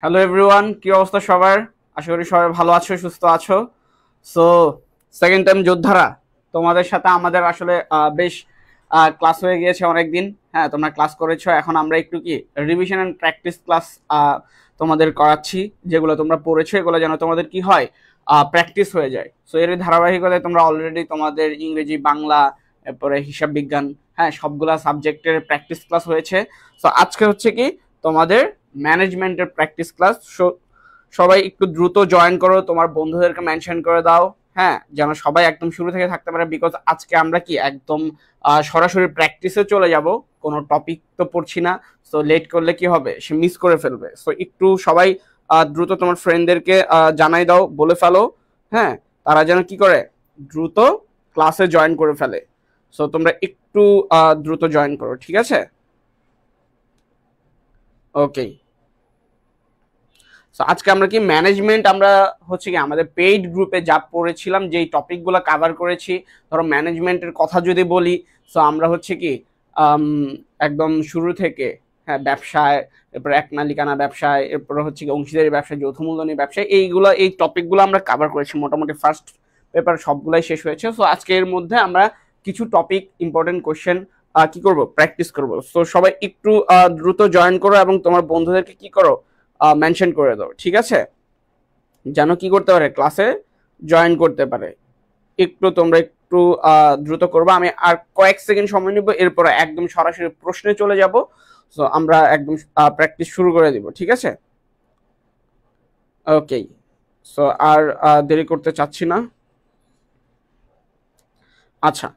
Hello everyone, কি অবস্থা সবার? আশা করি সবাই ভালো আছো, সুস্থ আছো। সো সেকেন্ড টাইম যোদ্ধারা, তোমাদের সাথে আমাদের আসলে বেশ ক্লাস হয়ে গিয়েছে অনেক দিন। হ্যাঁ, তোমরা ক্লাস করেছো, এখন আমরা একটু কি রিভিশন এন্ড প্র্যাকটিস ক্লাস তোমাদের করাচ্ছি। যেগুলো তোমরা পড়েছো এগুলো যেন তোমাদের কি হয়, প্র্যাকটিস হয়ে যায়। সো এর ধারাবাহিকতায় তোমরা অলরেডি তোমাদের ইংরেজি, বাংলা, এরপরে হিসাব বিজ্ঞান, হ্যাঁ সবগুলা সাবজেক্টের প্র্যাকটিস ক্লাস হয়েছে। সো আজকে হচ্ছে কি তোমাদের ম্যানেজমেন্টের প্র্যাকটিস ক্লাস। সবাই একটু দ্রুত জয়েন করো, তোমার বন্ধুদেরকে মেনশন করে দাও, হ্যাঁ যেন সবাই একদম শুরু থেকে থাকতে পারে। বিকজ আজকে আমরা কি একদম সরাসরি প্র্যাকটিসে চলে যাব, কোনো টপিক তো পড়ছি না। সো লেট করলে কি হবে, সে মিস করে ফেলবে। সো একটু সবাই দ্রুত তোমার ফ্রেন্ডদেরকে জানাই দাও, বলে ফেলো, হ্যাঁ তারা যেন কি করে দ্রুত ক্লাসে জয়েন করে ফেলে। সো তোমরা একটু দ্রুত জয়েন করো, ঠিক আছে? ওকে। সো আজকে আমরা কি ম্যানেজমেন্ট, আমরা হচ্ছে কি আমাদের পেইড গ্রুপে যা পড়েছিলাম, যেই টপিকগুলো কাভার করেছি। ধরো ম্যানেজমেন্টের কথা যদি বলি, সো আমরা হচ্ছে কি আম, একদম শুরু থেকে, হ্যাঁ ব্যবসায়, এরপর এক মালিকানা ব্যবসায়, এরপর হচ্ছে কি অংশীদারি ব্যবসায়, যৌথ মূলধনী ব্যবসায়, এই টপিকগুলো আমরা কাভার করেছি। মোটামুটি ফার্স্ট পেপার সবগুলাই শেষ হয়েছে। সো আজকে এর মধ্যে আমরা কিছু টপিক, ইম্পর্টেন্ট কোশ্চেন কি করব, প্র্যাকটিস করব। সো সবাই একটু দ্রুত জয়েন করো এবং তোমার বন্ধুদেরকে কি করো, মেনশন করে দাও, ঠিক আছে? যেন কি করতে পারে, ক্লাসে জয়েন করতে পারে। তোমরা একটু দ্রুত করবো। আমি আর কয়েক সেকেন্ড সময় নিব, এরপরে একদম সরাসরি প্রশ্নে চলে যাব। সো আমরা একদম প্র্যাকটিস শুরু করে দিব, ঠিক আছে? ওকে। সো আর দেরি করতে চাচ্ছি না। আচ্ছা,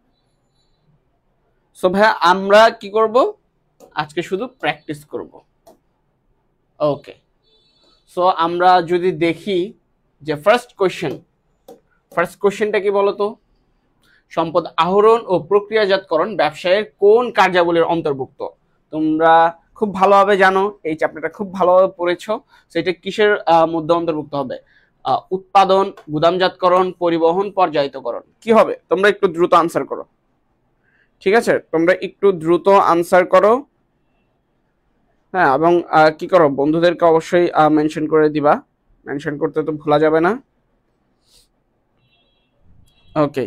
সো ভাইয়া আমরা কি করব, আজকে শুধু প্র্যাকটিস করব। ওকে। সো আমরা যদি দেখি যে ফার্স্ট কোশ্চেনটা কি বলতো, সম্পদ আহরণ ও প্রক্রিয়াজাতকরণ ব্যবসায়ের কোন কার্যাবলীর অন্তর্ভুক্ত? তোমরা খুব ভালোভাবে জানো, এই চ্যাপ্টারটা খুব ভালোভাবে পড়েছো। সেটা কিসের মধ্যে অন্তর্ভুক্ত হবে? উৎপাদন, গুদামজাতকরণ, পরিবহন, পর্যায়িতকরণ। কি হবে? তোমরা একটু দ্রুত আনসার করো, ঠিক আছে? তোমরা একটু দ্রুত আনসার করো, হ্যাঁ এবং কি করো, বন্ধুদেরকে অবশ্যই মেনশন করে দিবা। মেনশন করতে তো ভোলা যাবে না। ওকে।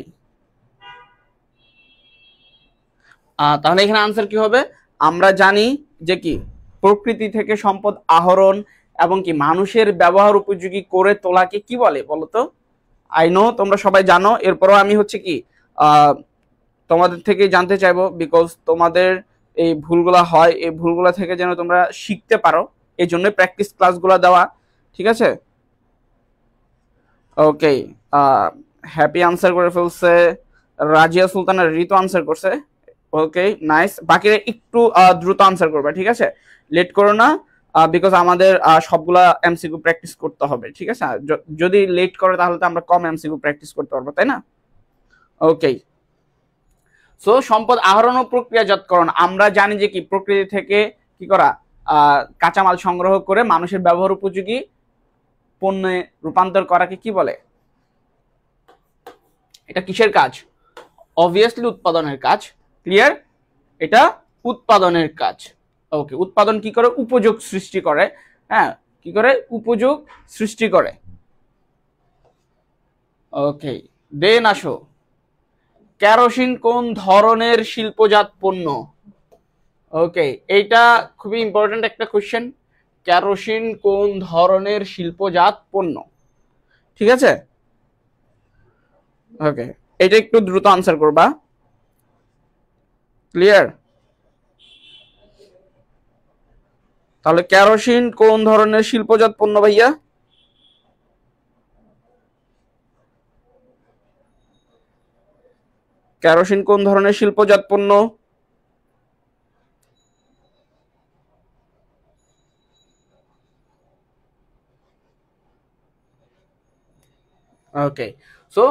তাহলে এখানে আনসার কি হবে? আমরা জানি যে কি প্রকৃতি থেকে সম্পদ আহরণ এবং কি মানুষের ব্যবহার উপযোগী করে তোলাকে কি বলে বলতো? আই নো তোমরা সবাই জানো, এরপরও আমি হচ্ছে কি তোমাদের থেকে জানতে চাইবো, বিকজ তোমাদের এই ভুলগুলা হয়, এই ভুলগুলা থেকে যেন তোমরা শিখতে পারো, এই জন্য প্র্যাকটিস ক্লাসগুলো দেওয়া, ঠিক আছে? ওকে। হ্যাপি আনসার করে ফেলছে, রাজিয়া সুলতানা ঋতু আনসার করছে। ওকে, নাইস। বাকিরা একটু দ্রুত আনসার করবে, ঠিক আছে? লেট করো না, বিকজ আমাদের সবগুলা এমসিকিউ প্র্যাকটিস করতে হবে, ঠিক আছে? যদি লেট করে তাহলে তো আমরা কম এমসিকিউ প্র্যাকটিস করতে পারবো, তাই না? ওকে। সো সম্পদ আহরণ ও প্রক্রিয়াজাতকরণ, আমরা জানি যে কি প্রকৃতি থেকে কি করা, কাঁচামাল সংগ্রহ করে মানুষের ব্যবহার উপযোগী পণ্যে রূপান্তর করাকে কি বলে? এটা কিসের কাজ? অবভিয়াসলি উৎপাদনের কাজ। ক্লিয়ার? এটা উৎপাদনের কাজ। ওকে, উৎপাদন কি করে? উপযোগ সৃষ্টি করে। হ্যাঁ, কি করে? উপযোগ সৃষ্টি করে। ওকে, দেন আসো, কেরোসিন কোন ধরনের শিল্পজাত পণ্য? ওকে, এইটা খুবই ইম্পর্টেন্ট একটা কোশ্চেন। কেরোসিন কোন ধরনের শিল্পজাত পণ্য? ঠিক আছে? ওকে, এটা একটু দ্রুত আনসার করবা। ক্লিয়ার? তাহলে কেরোসিন কোন ধরনের শিল্পজাত পণ্য ভাইয়া? কেরোসিন কোন ধরনের শিল্পজাত পণ্য? ওকে। সো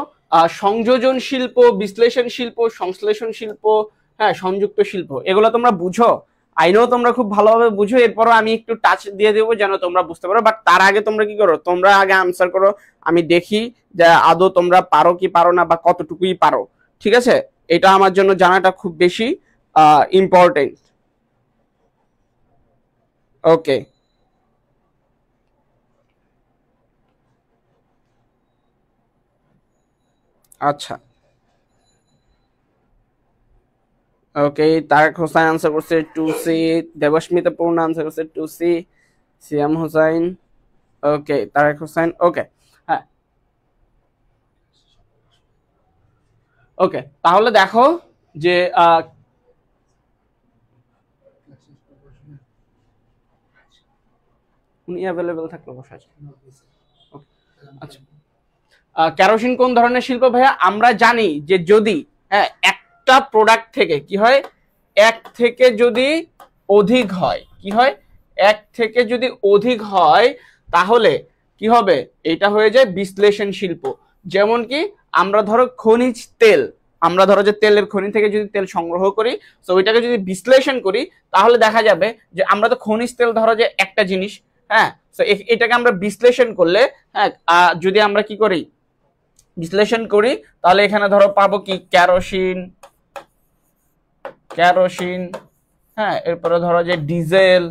সংযোজন শিল্প, বিশ্লেষণ শিল্প, সংশ্লেষণ শিল্প, হ্যাঁ সংযুক্ত শিল্প, এগুলো তোমরা বুঝো। আইনো তোমরা খুব ভালোভাবে বুঝো, এরপরও আমি একটু টাচ দিয়ে দেবো যেন তোমরা বুঝতে পারো। বাট তার আগে তোমরা কি করো, তোমরা আগে আনসার করো, আমি দেখি যে আদৌ তোমরা পারো কি পারো না, বা কতটুকুই পারো, ঠিক আছে? এটা আমার জন্য জানাটা খুব বেশি ইম্পর্টেন্ট। ওকে। আচ্ছা ওকে, তারেক হোসেন আনসার করছে 2C, দেবস্মিতা পূর্ণ আনসার করছে 2C, সিয়াম হোসাইন, ওকে তারেক হোসেন, ওকে হ্যাঁ ওকে। তাহলে দেখো যে উনি অ্যাভেলেবেল থাকলে বসা যায়। আচ্ছা, কেরোসিন কোন ধরনের শিল্প ভাইয়া? আমরা জানি যে যদি হ্যাঁ একটা প্রোডাক্ট থেকে কি হয়, এক থেকে যদি অধিক হয়, কি হয়, এক থেকে যদি অধিক হয় তাহলে কি হবে, এটা হয়ে যায় বিশ্লেষণ শিল্প। যেমন কি আমরা ধরো খনিজ তেল, আমরা ধরো যে তেলের খনি থেকে যদি তেল সংগ্রহ করি, তো ওইটাকে যদি বিশ্লেষণ করি তাহলে দেখা যাবে যে আমরা তো খনিজ তেল ধরো যে একটা জিনিস, হ্যাঁ তো এটাকে আমরা বিশ্লেষণ করলে, হ্যাঁ যদি আমরা কি করি, বিশ্লেষণ করি, তাহলে এখানে ধরো পাবো কি কেরোসিন, কেরোসিন, হ্যাঁ এরপরে ধরো যে ডিজেল,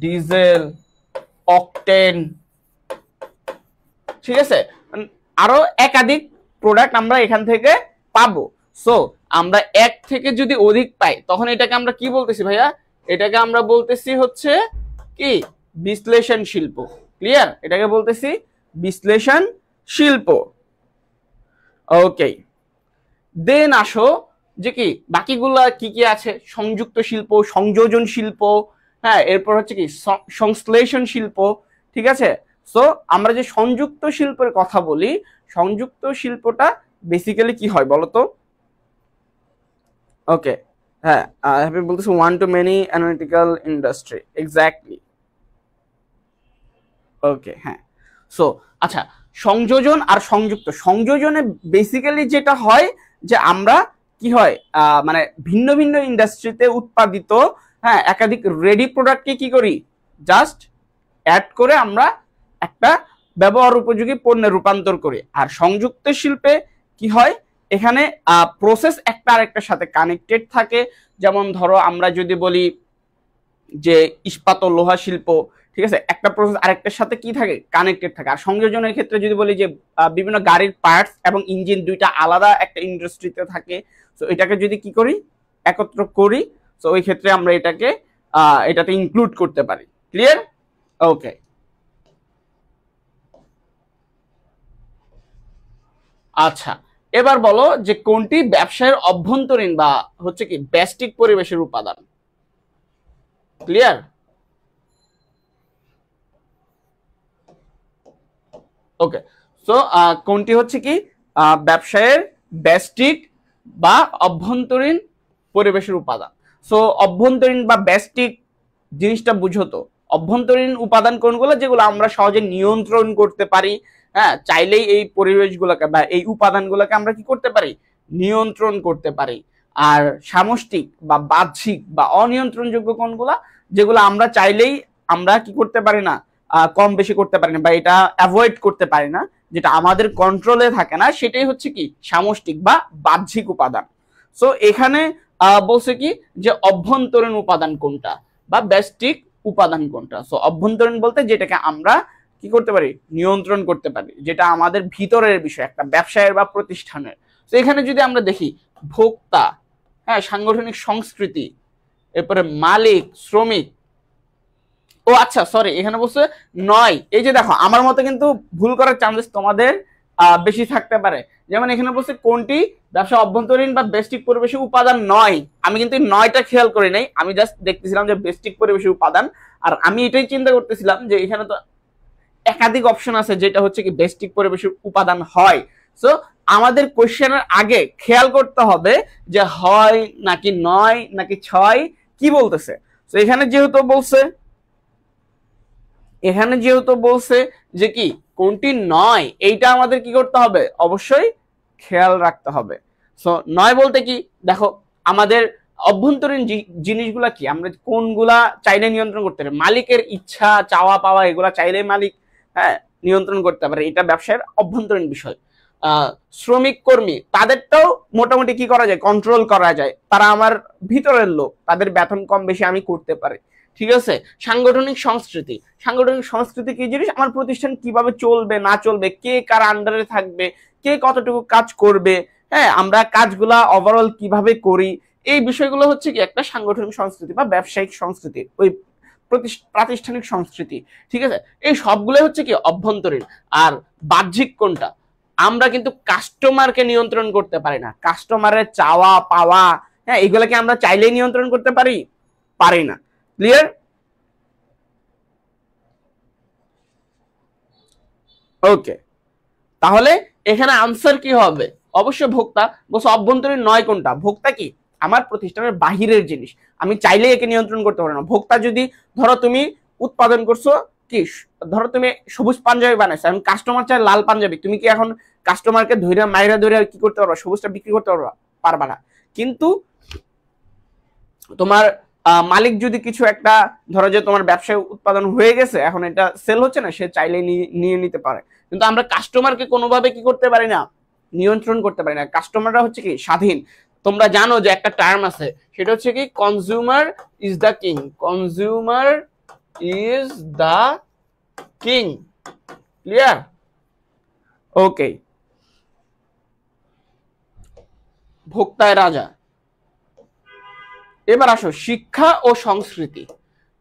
ডিজেল, অকটেন, ঠিক আছে, আরো একাধিক প্রোডাক্ট আমরা এখান থেকে পাবো। সো আমরা এক থেকে যদি অধিক পাই তখন এটাকে আমরা কি বলতেছি ভাইয়া, এটাকে আমরা বলতেছি হচ্ছে কি বিশ্লেষণ শিল্প। ক্লিয়ার, এটাকে বলতেছি বিশ্লেষণ শিল্প। ওকে, দেন আসো যে কি বাকিগুলা কি কি আছে, সংযুক্ত শিল্প, সংযোজন শিল্প, হ্যাঁ এরপর হচ্ছে কি সংশ্লেষণ শিল্প, ঠিক আছে। সো আমরা যে সংযুক্ত শিল্পের কথা বলি, সংযুক্ত শিল্পটা বেসিক্যালি কি হয় বলতো? ওকে হ্যাঁ, আমি বলতেছি one to many analytical industry, exactly. Okay হ্যাঁ, সো আচ্ছা, সংযোজন আর সংযুক্ত, সংযোজনে বেসিক্যালি যেটা হয় যে আমরা কি হয় মানে ভিন্ন ভিন্ন ইন্ডাস্ট্রিতে উৎপাদিত হ্যাঁ একাধিক রেডি প্রোডাক্টকে কি করি, জাস্ট অ্যাড করে আমরা একটা ব্যবহার উপযোগী পণ্যে রূপান্তর করি। আর সংযুক্ত শিল্পে কি হয়, এখানে প্রসেস একটা আরেকটার সাথে কানেক্টেড থাকে। যেমন ধরো আমরা যদি বলি যে ইস্পাত ও লোহা শিল্প, ঠিক আছে, একটা প্রসেস আরেকটার সাথে কি থাকে, কানেক্টেড থাকে। আর সংযোজনের ক্ষেত্রে যদি বলি যে বিভিন্ন গাড়ির পার্টস এবং ইঞ্জিন দুইটা আলাদা একটা ইন্ডাস্ট্রিতে থাকে, তো এটাকে যদি কি করি, একত্র করি, তো ওই ক্ষেত্রে আমরা এটাকে এটাতে ইনক্লুড করতে পারি। ক্লিয়ার, ওকে। আচ্ছা, এবার বলো যে কোনটি ব্যবসায়ের অভ্যন্তরীণ বা হচ্ছে কি ব্যষ্টিক পরিবেশের উপাদান? ক্লিয়ার, ওকে। সো কোনটি হচ্ছে কি ব্যবসায়ের ব্যষ্টিক বা অভ্যন্তরীণ পরিবেশের উপাদান? সো অভ্যন্তরীণ বা ব্যষ্টিক জিনিসটা বুঝো তো, অভ্যন্তরীণ উপাদান কোনগুলো, যেগুলো আমরা সহজে নিয়ন্ত্রণ করতে পারি, হ্যাঁ চাইলেই এই পরিবেশগুলোকে বা এই উপাদানগুলোকে আমরা কি করতে পারি, নিয়ন্ত্রণ করতে পারি। আর সামষ্টিক বা বাহ্যিক বা অনিয়ন্ত্রণযোগ্য কোনগুলা, যেগুলো আমরা চাইলেই আমরা কি করতে পারি না, কম বেশি করতে পারি না বা এটা অ্যাভয়েড করতে পারি না, যেটা আমাদের কন্ট্রোলে থাকে না, সেটাই হচ্ছে কি সামষ্টিক বা বাহ্যিক উপাদান। সো এখানে বলছে কি যে অভ্যন্তরীণ উপাদান কোনটা বা ব্যষ্টিক উপাদান কোনটা। সো অভ্যন্তরীণ বলতে যেটাকে আমরা কি করতে পারি, নিয়ন্ত্রণ করতে পারি, যেটা আমাদের ভিতরের বিষয় একটা ব্যবসায়ের বা প্রতিষ্ঠানের। তো এখানে যদি আমরা দেখি ভোক্তা, হ্যাঁ সাংগঠনিক সংস্কৃতি, এরপরে মালিক, শ্রমিক, ও আচ্ছা সরি এখানে বলছে নয়। এই যে দেখো আমার মতে কিন্তু ভুল করার চান্সেস তোমাদের বেশি থাকতে পারে। যেমন এখানে বলছে কোনটি ব্যবসা অভ্যন্তরীণ বা ব্যষ্টিক পরিবেশের উপাদান নয়, আমি কিন্তু নয়টা খেয়াল করি নাই, আমি জাস্ট দেখতেছিলাম যে ব্যষ্টিক পরিবেশের উপাদান। আর আমি এটাই চিন্তা করতেছিলাম যে এখানে তো একাধিক অপশন আছে যেটা হচ্ছে কি ব্যষ্টিক পরিবেশের উপাদান হয়। সো আমাদের কোশ্চেনের আগে খেয়াল করতে হবে যে হয় নাকি নয় নাকি ছয়, কি বলতেছে। তো এখানে যেহেতু বলছে, এখানে যেহেতু বলছে যে কি কোনটি নয়, এইটা আমাদের কি করতে হবে, অবশ্যই খেয়াল রাখতে হবে। সো নয় বলতে কি, দেখো আমাদের অভ্যন্তরীণ জিনিসগুলা কি, আমরা কোনগুলা চাইলে নিয়ন্ত্রণ করতে পারি, মালিকের ইচ্ছা চাওয়া পাওয়া এগুলা চাইলে মালিক হ্যাঁ নিয়ন্ত্রণ করতে পারে, এটা ব্যবসায়ের অভ্যন্তরীণ বিষয়। শ্রমিক কর্মী তাদেরটাও মোটামুটি কি করা যায়, কন্ট্রোল করা যায়, তারা আমার ভিতরের লোক, তাদের বেতন কম বেশি আমি করতে পারি, ঠিক আছে। সাংগঠনিক সংস্কৃতি, সাংগঠনিক সংস্কৃতি কি জিনিস, আমার প্রতিষ্ঠান কিভাবে চলবে না চলবে, কে কার আন্ডারে থাকবে, কে কতটুকু কাজ করবে, হ্যাঁ আমরা কাজগুলা ওভারঅল কিভাবে করি, এই বিষয়গুলো হচ্ছে কি একটা সাংগঠনিক সংস্কৃতি বা ব্যবসায়িক সংস্কৃতি, ওই প্রাতিষ্ঠানিক সংস্কৃতি। ঠিক আছে, এই সবগুলো হচ্ছে কি অভ্যন্তরীণ। আর বাহ্যিক কোনটা, আমরা কিন্তু কাস্টমারকে নিয়ন্ত্রণ করতে পারি না। কাস্টমারের চাওয়া পাওয়া, হ্যাঁ এগুলোকে আমরা চাইলেই নিয়ন্ত্রণ করতে পারি পারি না। ক্লিয়ার? ওকে, তাহলে এখানে আনসার কি হবে? অবশ্যই ভোক্তা। বলছো অভ্যন্তরীণ নয় কোনটা? ভোক্তা কি আমার প্রতিষ্ঠানের বাহিরের জিনিস, আমি চাইলে একে নিয়ন্ত্রণ করতে পারি না। ভোক্তা যদি ধরো তুমি উৎপাদন করছো কি, ধরো তুমি সবুজ পাঞ্জাবি বানাইছো, আমি কাস্টমার চাই লাল পাঞ্জাবি, তুমি কি এখন কাস্টমারকে ধৈর্য মাইরা ধৈর্য কি করতে পারবা? সবুজটা বিক্রি করতে পারবা না। কিন্তু তোমার মালিক যদি কিছু একটা, ধরো যে তোমার ব্যবসায় উৎপাদন হয়ে গেছে, এখন এটা সেল হচ্ছে না, সে চাইলে নিয়ে নিতে পারে। কিন্তু আমরা কাস্টমারকে কোনোভাবে কি করতে পারি না, নিয়ন্ত্রণ করতে পারি না। কাস্টমাররা হচ্ছে কি স্বাধীন। তোমরা জানো যে একটা টার্ম আছে, সেটা হচ্ছে কি consumer is the king. Consumer is the king. Clear? Okay, ভোক্তায় রাজা। এবার আসো শিক্ষা ও সংস্কৃতি।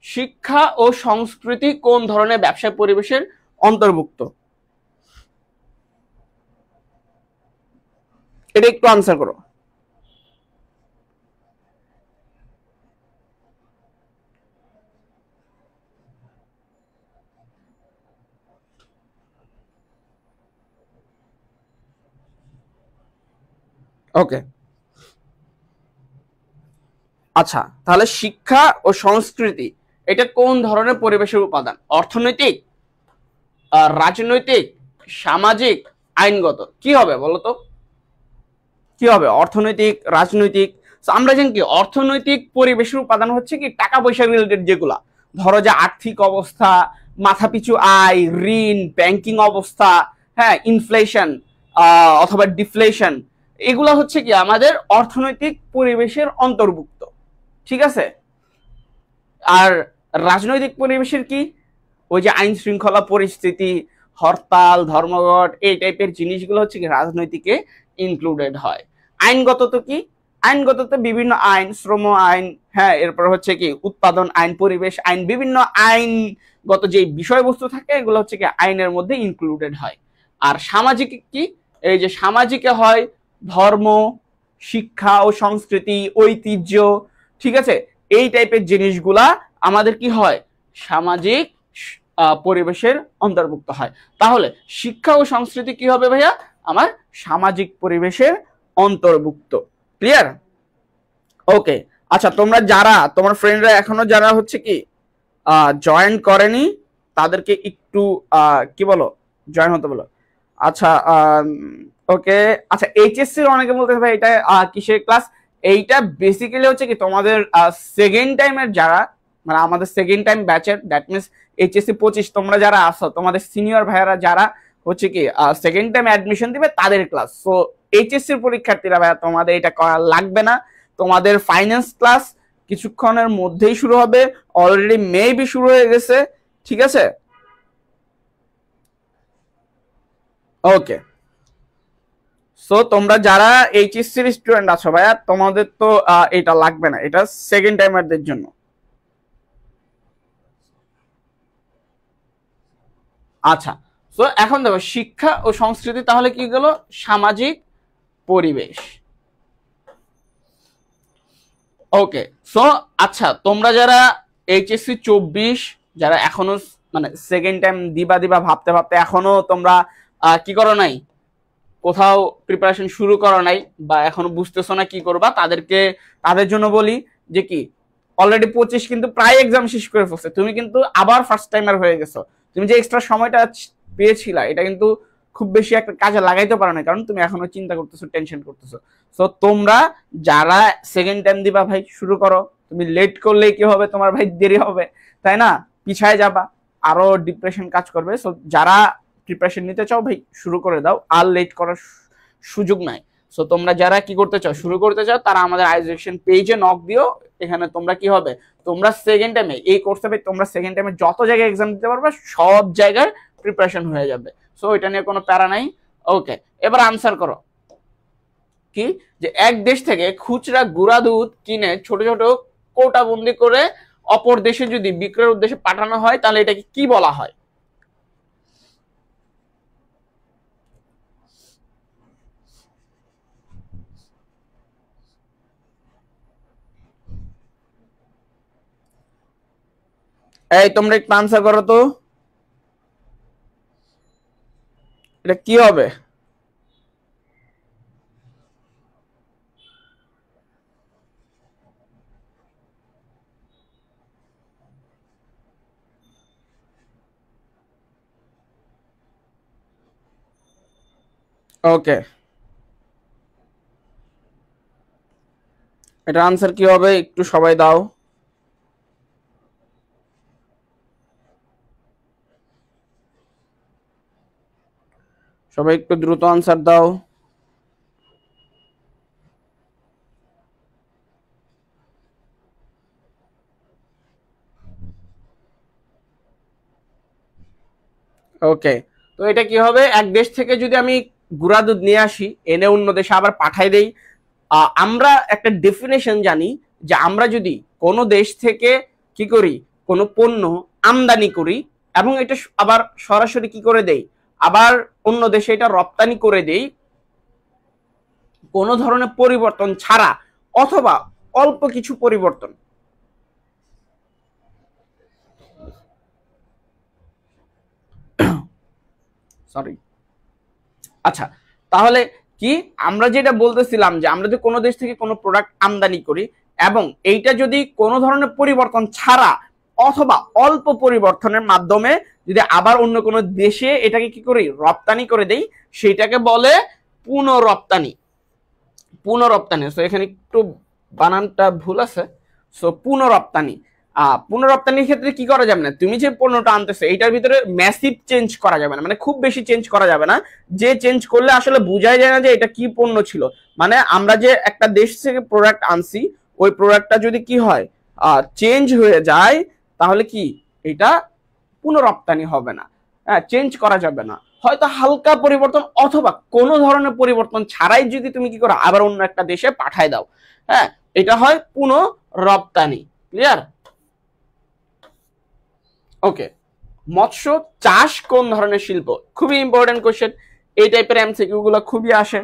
শিক্ষা ও সংস্কৃতি কোন ধরনের ব্যবসা পরিবেশের অন্তর্ভুক্ত? এটা একটু আনসার করো। ওকে, আচ্ছা তাহলে শিক্ষা ও সংস্কৃতি এটা কোন ধরনের পরিবেশের উপাদান? অর্থনৈতিক, রাজনৈতিক, সামাজিক, আইনগত? কি হবে বলো তো? কি হবে? অর্থনৈতিক, রাজনৈতিক? আমরা জানি কি অর্থনৈতিক পরিবেশের উপাদান হচ্ছে কি টাকা পয়সা রিলেটেড যেগুলা, ধরো যে আর্থিক অবস্থা, মাথাপিছু আয়, ঋণ, ব্যাংকিং অবস্থা, হ্যাঁ ইনফ্লেশন অথবা ডিফ্লেশন, এগুলা হচ্ছে কি আমাদের অর্থনৈতিক পরিবেশের অন্তর্ভুক্ত। ঠিক আছে? আর রাজনৈতিক পরিবেশের কি, ওই যে আইন শৃঙ্খলা পরিস্থিতি, হরতাল, ধর্মঘট, এই টাইপের জিনিসগুলো হচ্ছে কি রাজনৈতিকে ইনক্লুডেড হয়। আইনগত তো কি, আইনগত তো বিভিন্ন আইন, শ্রম আইন, হ্যাঁ এরপর হচ্ছে কি উৎপাদন আইন, পরিবেশ আইন, বিভিন্ন আইনগত যে বিষয়বস্তু থাকে এগুলো হচ্ছে কি আইনের মধ্যে ইনক্লুডেড হয়। আর সামাজিক কি, এই যে সামাজিকে হয় ধর্ম, শিক্ষা ও সংস্কৃতি, ঐতিহ্য, ঠিক আছে এই টাইপের জিনিসগুলা আমাদের কি হয় সামাজিক পরিবেশের অন্তর্ভুক্ত হয়। তাহলে শিক্ষা ও সংস্কৃতি কি হবে ভাইয়া? আমার সামাজিক পরিবেশের অন্তর্ভুক্ত। ক্লিয়ার? ওকে, আচ্ছা তোমরা যারা তোমার ফ্রেন্ডরা এখনো যারা হচ্ছে কি জয়েন করেনি তাদেরকে একটু কি বলো জয়েন হতে বলো। আচ্ছা ওকে, আচ্ছা এইচএসসির অনেকে বলতে ভাই এটা কিসের ক্লাস? এইটা বেসিক্যালি হচ্ছে কি তোমাদের সেকেন্ড টাইমের যারা, মানে আমাদের সেকেন্ড টাইম ব্যাচের, দ্যাট মিনস এইচএসসি 25 তোমরা যারা আসো, তোমাদের সিনিয়র ভাইয়ারা যারা হচ্ছে কি সেকেন্ড টাইম অ্যাডমিশন দিবে তাদের ক্লাস। সো এইচএসসির পরীক্ষার্থীরা ভাইয়া তোমাদের এটা করা লাগবে না। তোমাদের ফাইন্যান্স ক্লাস কিছুক্ষণের মধ্যেই শুরু হবে, অলরেডি মেবি শুরু হয়ে গেছে। ঠিক আছে? ওকে, সো তোমরা যারা এইচএসসির স্টুডেন্ট আছো ভাইয়া তোমাদের তো এটা লাগবে না, এটা সেকেন্ড টাইমারদের জন্য। আচ্ছা, সো এখন দেখো শিক্ষা ও সংস্কৃতি তাহলে কি গেল? সামাজিক পরিবেশ। ওকে, সো আচ্ছা তোমরা যারা এইচএসসি 24 যারা এখনো মানে সেকেন্ড টাইম দিবা দিবা ভাবতে ভাবতে এখনো তোমরা কি করো নাই, কোথাও প্রিপারেশন শুরু করো নাই বা এখনো বুঝতেছো না কি করবা, তাদের জন্য বলি যে কি অলরেডি 25 কিন্তু প্রায় এক্সাম শেষ করে ফেলছে, তুমি কিন্তু আবার ফার্স্ট টাইমার হয়ে গেছো। তুমি যে এক্সট্রা সময়টা পেয়েছিলা এটা কিন্তু খুব বেশি একটা কাজে লাগাইতে পারো না, কারণ তুমি এখনো চিন্তা করতেছো, টেনশন করতেছো। সো তোমরা যারা সেকেন্ড টাইম দিবা ভাই শুরু করো। তুমি লেট করলে কি হবে? তোমার ভাই দেরি হবে, তাই না? পিছায় যাবা, আরো ডিপ্রেশন কাজ করবে। সো যারা প্রিপারেশন নিতে চাও ভাই শুরু করে দাও, আর লেট করার সুযোগ নাই। সো তোমরা যারা কি করতে চাও, শুরু করতে চাও, তারা আমাদের আইজেকশন পেজে নক দিও। এখানে তোমরা কি হবে, তোমরা সেকেন্ড টাইমে এই কোর্সে তোমরা সেকেন্ড টাইমে যত জায়গায় এক্সাম দিতে পারবে সব জায়গার প্রিপারেশন হয়ে যাবে। সো এটা নিয়ে কোনো প্যারা নাই। ওকে, এবার আনসার করো কি, যে এক দেশ থেকে খুচরা গুঁড়া দুধ কিনে ছোট ছোট কৌটাবন্দি করে অপর দেশে যদি বিক্রয়ের উদ্দেশ্যে পাঠানো হয় তাহলে এটাকে কি বলা হয়? এই তোমরা একটু আনসার করো তো, এটা কি হবে? ওকে, এটা আনসার কি হবে একটু সবাই দাও। সবাই একটু দ্রুত আনসার দাও। ওকে, তো এটা কি হবে, এক দেশ থেকে যদি আমি গুঁড়া দুধ নিয়ে আসি এনে অন্য দেশে আবার পাঠাই দেই, আমরা একটা ডেফিনেশন জানি যে আমরা যদি কোনো দেশ থেকে কি করি, কোনো পণ্য আমদানি করি এবং এটা আবার সরাসরি কি করে দেই, আবার অন্য দেশে এটা রপ্তানি করে দেই কোনো ধরনের পরিবর্তন ছাড়া অথবা অল্প কিছু পরিবর্তন, সরি, আচ্ছা, তাহলে কি আমরা যেটা বলতেছিলাম যে আমরা যদি কোনো দেশ থেকে কোনো প্রোডাক্ট আমদানি করি এবং এইটা যদি কোনো ধরনের পরিবর্তন ছাড়া অথবা অল্প পরিবর্তনের মাধ্যমে যদি আবার অন্য কোনো দেশে এটাকে কি করি, রপ্তানি করে দেই, সেটাকে বলে পুনঃরপ্তানি। পুনঃরপ্তানি, সো এখানে একটু বানানটা ভুল আছে, সো পুনঃরপ্তানি। পুনঃরপ্তানির ক্ষেত্রে কি করা যাবে না, তুমি যে পণ্যটা আনতেছো এইটার ভিতরে ম্যাসিভ চেঞ্জ করা যাবে না, মানে খুব বেশি চেঞ্জ করা যাবে না, যে চেঞ্জ করলে আসলে বোঝাই যায় না যে এটা কি পণ্য ছিল। মানে আমরা যে একটা দেশ থেকে প্রোডাক্ট আনছি ওই প্রোডাক্টটা যদি কি হয়, চেঞ্জ হয়ে যায়, তাহলে কি এটা পুনঃরপ্তানি হবে না, হ্যাঁ, চেঞ্জ করা যাবে না, হয়তো হালকা পরিবর্তন অথবা কোনো ধরনের পরিবর্তন ছাড়াই যদি তুমি কি করো আবার অন্য একটা দেশে পাঠায় দাও, হ্যাঁ, এটা হয় পুনঃরপ্তানি। ক্লিয়ার? ওকে, মৎস্য চাষ কোন ধরনের শিল্প? খুবই ইম্পর্টেন্ট কোশ্চেন, এই টাইপের এমসিকিউ গুলো খুবই আসে,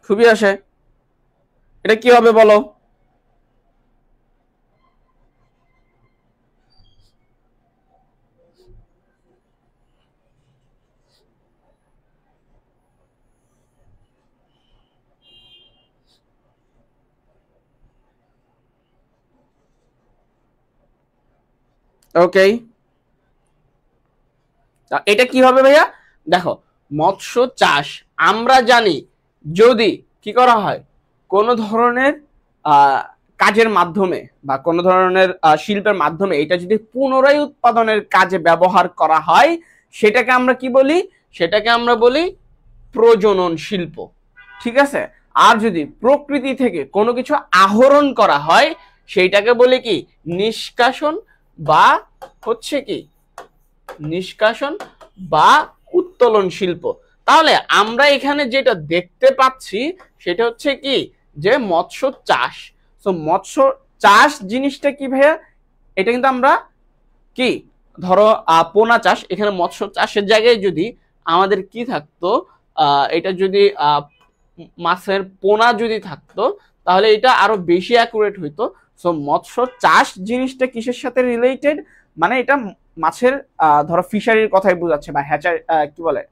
খুবই আসে। এটা কি হবে বলো? ওকে, এটা কি হবে ভাইয়া? দেখো, মৎস্য চাষ আমরা জানি যদি কি করা হয়, কোন ধরনের কাজের মাধ্যমে বা কোন ধরনের শিল্পের মাধ্যমে এটা যদি পুনরায় উৎপাদনের কাজে ব্যবহার করা হয় সেটাকে আমরা কি বলি, সেটাকে আমরা বলি প্রজনন শিল্প। ঠিক আছে, আর যদি প্রকৃতি থেকে কোনো কিছু আহরণ করা হয় সেইটাকে বলি কি, নিষ্কাশন বা হচ্ছে কি, নিষ্কাশন বা উত্তোলন শিল্প। তাহলে আমরা এখানে যেটা দেখতে পাচ্ছি সেটা হচ্ছে কি, যে মৎস্য চাষ। তো মৎস্য চাষ জিনিসটা কি ভাইয়া, এটা কিন্তু আমরা কি, ধরো পোনা চাষ, এখানে মৎস্য চাষের জায়গায় যদি আমাদের কি থাকতো, এটা যদি মাছের পোনা যদি থাকতো তাহলে এটা আরো বেশি অ্যাকুরেট হইতো। সো মৎস্য চাষ জিনিসটা কিসের সাথে রিলেটেড, মানে এটা মাছের ধরো ফিশারির কথাই বোঝাচ্ছে, বা হ্যাচারি কি বলে,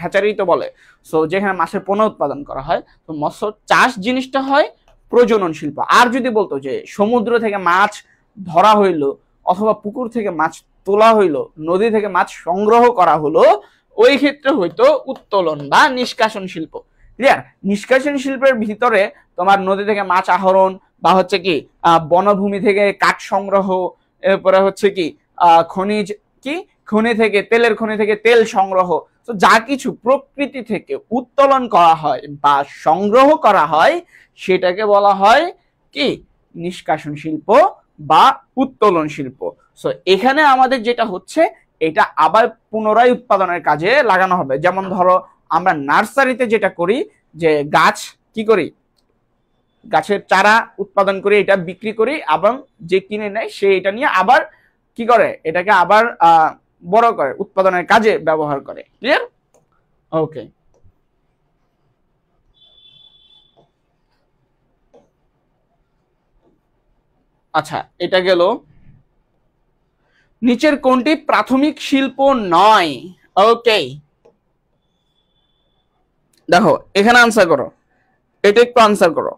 হ্যাচারি তো বলে, সো যেখানে মাছের পোনা উৎপাদন করা হয়, তো মৎস্য চাষ জিনিসটা হয় প্রজনন শিল্প। আর যদি বলতো যে সমুদ্র থেকে মাছ ধরা হইলো অথবা পুকুর থেকে মাছ তোলা হইলো, নদী থেকে মাছ সংগ্রহ করা হলো, ওই ক্ষেত্রে হয়তো উত্তোলন বা নিষ্কাশন শিল্প। ক্লিয়ার? নিষ্কাশন শিল্পের ভিতরে তোমার নদী থেকে মাছ আহরণ বা হচ্ছে কি বনভূমি থেকে কাঠ সংগ্রহ, এরপরে হচ্ছে কি খনিজ কি, খনি থেকে তেলের খনি থেকে তেল সংগ্রহ, তো যা কিছু প্রকৃতি থেকে উত্তোলন করা হয় বা সংগ্রহ করা হয় সেটাকে বলা হয় কি, নিষ্কাশন শিল্প বা উত্তোলন শিল্প। সো এখানে আমাদের যেটা হচ্ছে, এটা আবার পুনরায় উৎপাদনের কাজে লাগানো হবে। যেমন ধরো আমরা নার্সারিতে যেটা করি যে গাছ কি করি, গাছের চারা উৎপাদন করি, এটা বিক্রি করি, এবং যে কিনে নেয় সে এটা নিয়ে আবার কি করে, এটাকে আবার বড় করে উৎপাদনের কাজে ব্যবহার করে। ক্লিয়ার? ওকে, আচ্ছা এটা গেল। নিচের কোনটি প্রাথমিক শিল্প নয়? ওকে, দেখো এখানে আনসার করো, এটা একটু আনসার করো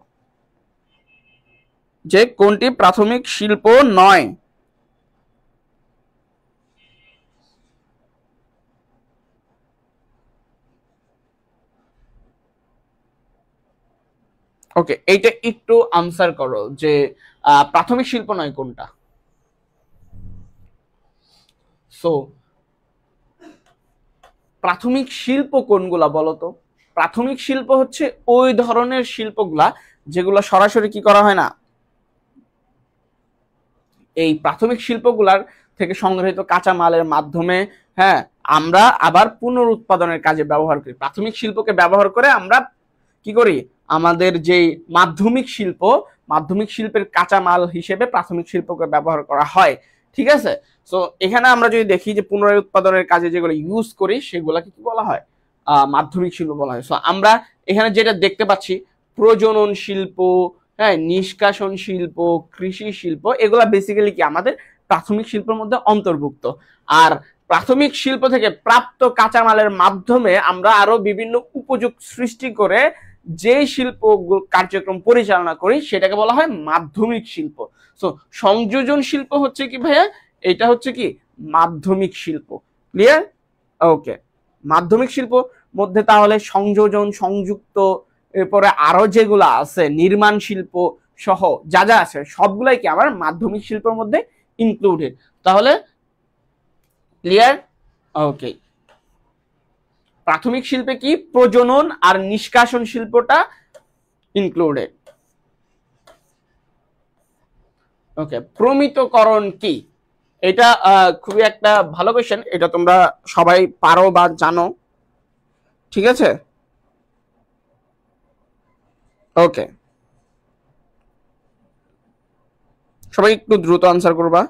যে কোনটি প্রাথমিক শিল্প নয়। ওকে, এইটা একটু আনসার করো যে প্রাথমিক শিল্প নয় কোনটা। সো প্রাথমিক শিল্প কোনগুলা বলতো? প্রাথমিক শিল্প হচ্ছে ওই ধরনের শিল্পগুলা যেগুলো সরাসরি কি করা হয় না, এই প্রাথমিক শিল্পগুলার থেকে সংগৃহীত কাঁচা মালের মাধ্যমে হ্যাঁ আমরা আবার পুনরুৎপাদনের কাজে ব্যবহার করি। প্রাথমিক শিল্পকে ব্যবহার করে আমরা কি করি, আমাদের যে মাধ্যমিক শিল্প, মাধ্যমিক শিল্পের কাঁচা মাল হিসেবে প্রাথমিক শিল্পকে ব্যবহার করা হয়। ঠিক আছে? সো এখানে আমরা যদি দেখি যে পুনরায় উৎপাদনের কাজে যেগুলো ইউজ করি সেগুলোকে কি বলা হয়, মাধ্যমিক শিল্প বলা হয়। সো আমরা এখানে যেটা দেখতে পাচ্ছি প্রজনন শিল্প, হ্যাঁ নিষ্কাশন শিল্প, কৃষি শিল্প, এগুলা বেসিক্যালি কি আমাদের প্রাথমিক শিল্পের মধ্যে অন্তর্ভুক্ত। আর প্রাথমিক শিল্প থেকে প্রাপ্ত কাঁচামালের মাধ্যমে আমরা আরো বিভিন্ন উপযোগ সৃষ্টি করে যে শিল্প কার্যক্রম পরিচালনা করি সেটাকে বলা হয় মাধ্যমিক শিল্প। সো সংযোজন শিল্প হচ্ছে কি ভাইয়া, এটা হচ্ছে কি মাধ্যমিক শিল্প। ক্লিয়ার? ওকে, মাধ্যমিক শিল্প মধ্যে তাহলে সংযোজন, সংযুক্ত, এরপরে আরো যেগুলো আছে নির্মাণ শিল্প সহ যা যা আছে সবগুলাই কি আমার মাধ্যমিক শিল্পের মধ্যে ইনক্লুডেড। তাহলে ক্লিয়ার? ওকে, প্রাথমিক শিল্পে কি প্রজনন আর নিষ্কাশন শিল্পটা ইনক্লুডেড। ওকে, প্রমিতকরণ কি? এটা খুবই একটা ভালো কোয়েশ্চেন, এটা তোমরা সবাই পারো বা জানো। ঠিক আছে? ওকে, সবাই একটু দ্রুত আনসার করবা।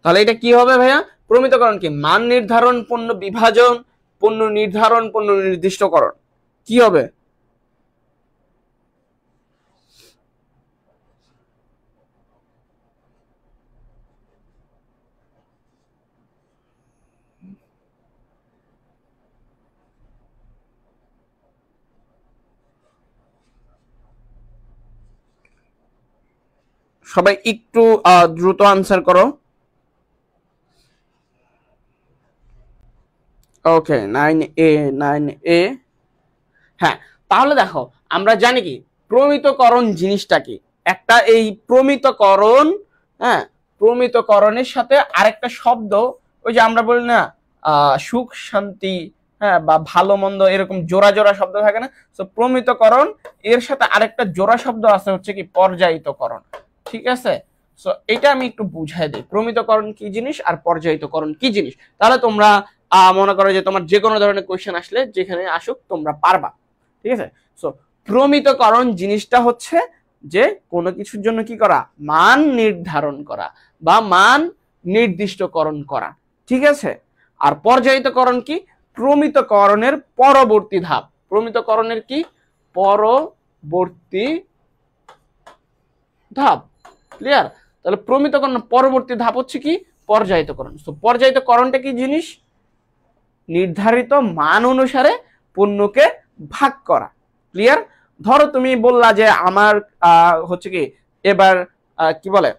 তাহলে এটা কি হবে ভাইয়া? প্রমিতকরণ কি? মান নির্ধারণ, পণ্য বিভাজন, পণ্য নির্ধারণ, পণ্য নির্দিষ্টকরণ, কি হবে? সবাই একটু দ্রুত আনসার করো। ওকে, 9A, 9A। হ্যাঁ, তাহলে দেখো আমরা জানি কি প্রমিতকরণ জিনিসটা কি। একটা এই প্রমিতকরণ, হ্যাঁ প্রমিতকরণের সাথে আরেকটা শব্দ, ওই যে আমরা বলি না সুখ শান্তি, হ্যাঁ বা ভালো মন্দ, এরকম জোড়া জোড়া শব্দ থাকে না। তো প্রমিতকরণ এর সাথে আরেকটা জোড়া শব্দ আছে হচ্ছে কি পর্যায়িতকরণ। ঠিক আছে? সো এটা আমি একটু বুঝাই দিই, প্রমিতকরণ কি জিনিস আর পর্যায়িতকরণ কি জিনিস। তাহলে তোমরা মনে করো যে তোমার যে কোনো ধরনের কোয়েশ্চেন আসলে যেখানে আসুক তোমরা পারবা। ঠিক আছে? সো প্রমিতকরণ জিনিসটা হচ্ছে যে কোনো কিছুর জন্য কি করা, মান নির্ধারণ করা বা মান নির্দিষ্টকরণ করা। ঠিক আছে? আর পর্যায়িতকরণ কি? প্রমিতকরণের পরবর্তী ধাপ। প্রমিতকরণের কি? পরবর্তী ধাপ। ক্লিয়ার? তাহলে প্রমিতকরণ পরবর্তী ধাপ হচ্ছে কি? পর্যায়িতকরণ। তো পর্যায়িতকরণটা কি জিনিস? নির্ধারিত মান অনুসারে পণ্যকে ভাগ করা। ক্লিয়ার? ধরো তুমি বললা যে আমার হচ্ছে কি এবার কি বলে